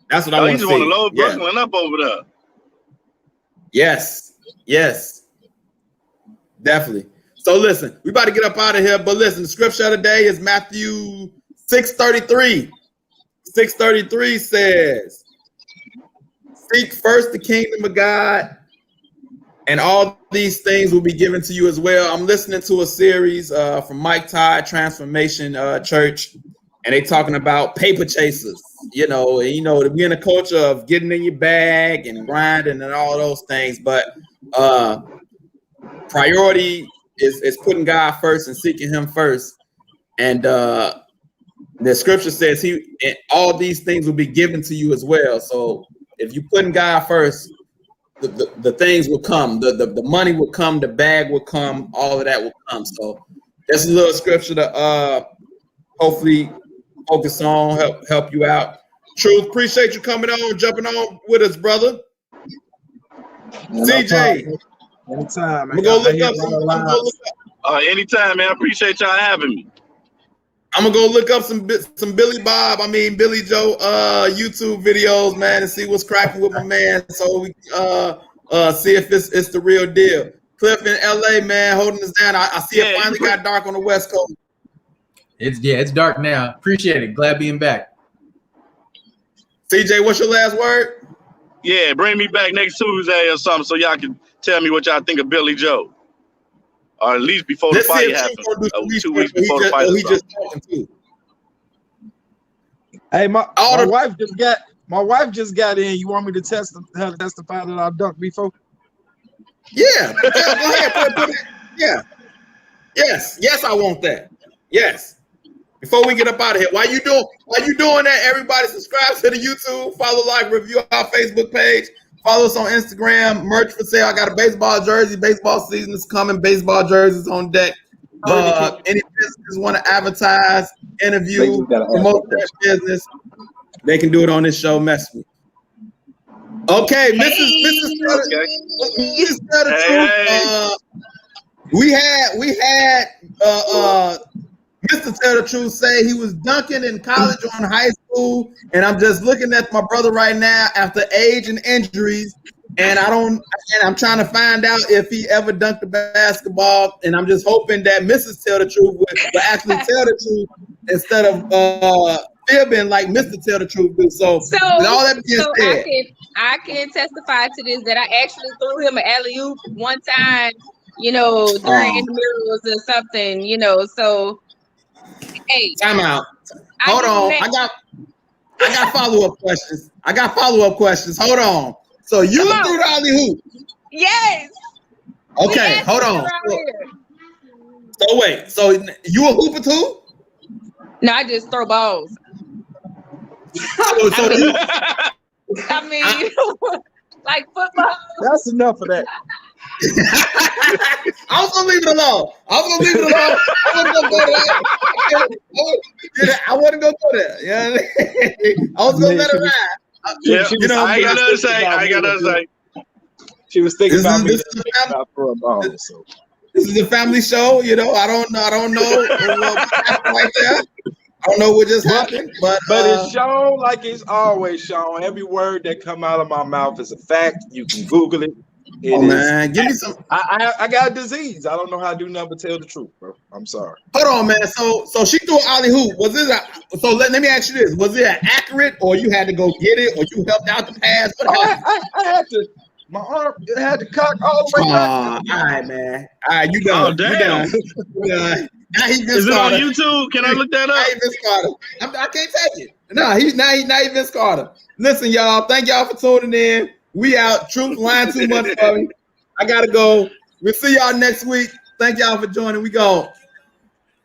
That's what I want to see. You just want to load Brooklyn up over there. Yes. Definitely. So listen, we about to get up out of here. But listen, the scripture of the day is Matthew 6:33. 6:33 says, seek first the kingdom of God And all these things will be given to you as well. I'm listening to a series from Mike Todd, Transformation Church, and they talking about paper chasers. To be in a culture of getting in your bag and grinding and all those things. But priority is putting God first and seeking Him first. And the scripture says all these things will be given to you as well. So if you putting God first, the things will come, the money will come, the bag will come, all of that will come. So that's a little scripture to hopefully focus on, help you out. Truth, appreciate you coming on, jumping on with us, brother. CJ, anytime. I'm gonna look up anytime, man. I appreciate y'all having me. I'm gonna go look up some Billy Joe YouTube videos, man, and see what's cracking with my man. So we see if it's the real deal. Cliff in LA, man, holding us down. I see it finally got dark on the West Coast. It's dark now. Appreciate it. Glad being back. CJ, what's your last word? Yeah, bring me back next Tuesday or something so y'all can tell me what y'all think of Billy Joe. Or at least before the fight happens. 2 weeks before the fight. He just talking too. Hey, my wife just got in. You want me to testify that I dunked before? Yeah. Go ahead. Put it. Yeah. Yes, I want that. Yes. Before we get up out of here, while you doing that, everybody subscribe to the YouTube, follow, like, review our Facebook page, follow us on Instagram, merch for sale. I got a baseball jersey. Baseball season is coming. Baseball jerseys on deck. Any businesses want to advertise, interview, promote their business, they can do it on this show. Mess with me. Okay, Mrs. We had Mr. Tell the Truth say he was dunking in college or in high school, and I'm just looking at my brother right now after age and injuries, and I'm trying to find out if he ever dunked a basketball, and I'm just hoping that Mrs. Tell the Truth will actually tell the truth instead of fibbing like Mr. Tell the Truth do. So with all that being said, I can testify to this that I actually threw him an alley-oop one time, during intramurals or something, so hey. Time out. Hold on. I got follow-up questions. Hold on. So you threw the alley-oop? Yes. Okay, hold on. So wait. So you a hooper too? No, I just throw balls. Like football. That's enough of that. I was gonna leave it alone. I wasn't gonna go there. I wasn't gonna go there. Yeah, I was gonna let it ride. I ain't got nothing to say. She was thinking about me for a ball. So this is a family show. I don't know what happened right there. I don't know what just happened, but it's shown like it's always shown. Every word that come out of my mouth is a fact. You can Google it. Man, give me some. I got a disease. I don't know how to do nothing but tell the truth, bro. I'm sorry. Hold on, man. So she threw an alley hoop. Was it? Let me ask you this: was it accurate, or you had to go get it, or you helped out the pass? I had to. My arm had to cock all the way back. All right, man. All right, you done. Oh, damn. You done. Now he Is it on YouTube? Can I look that up? Vince Carter. I can't take it. No, he's Vince Carter. Listen, y'all. Thank y'all for tuning in. We out. Truth lying too much for me. I gotta go. We'll see y'all next week. Thank y'all for joining. We go.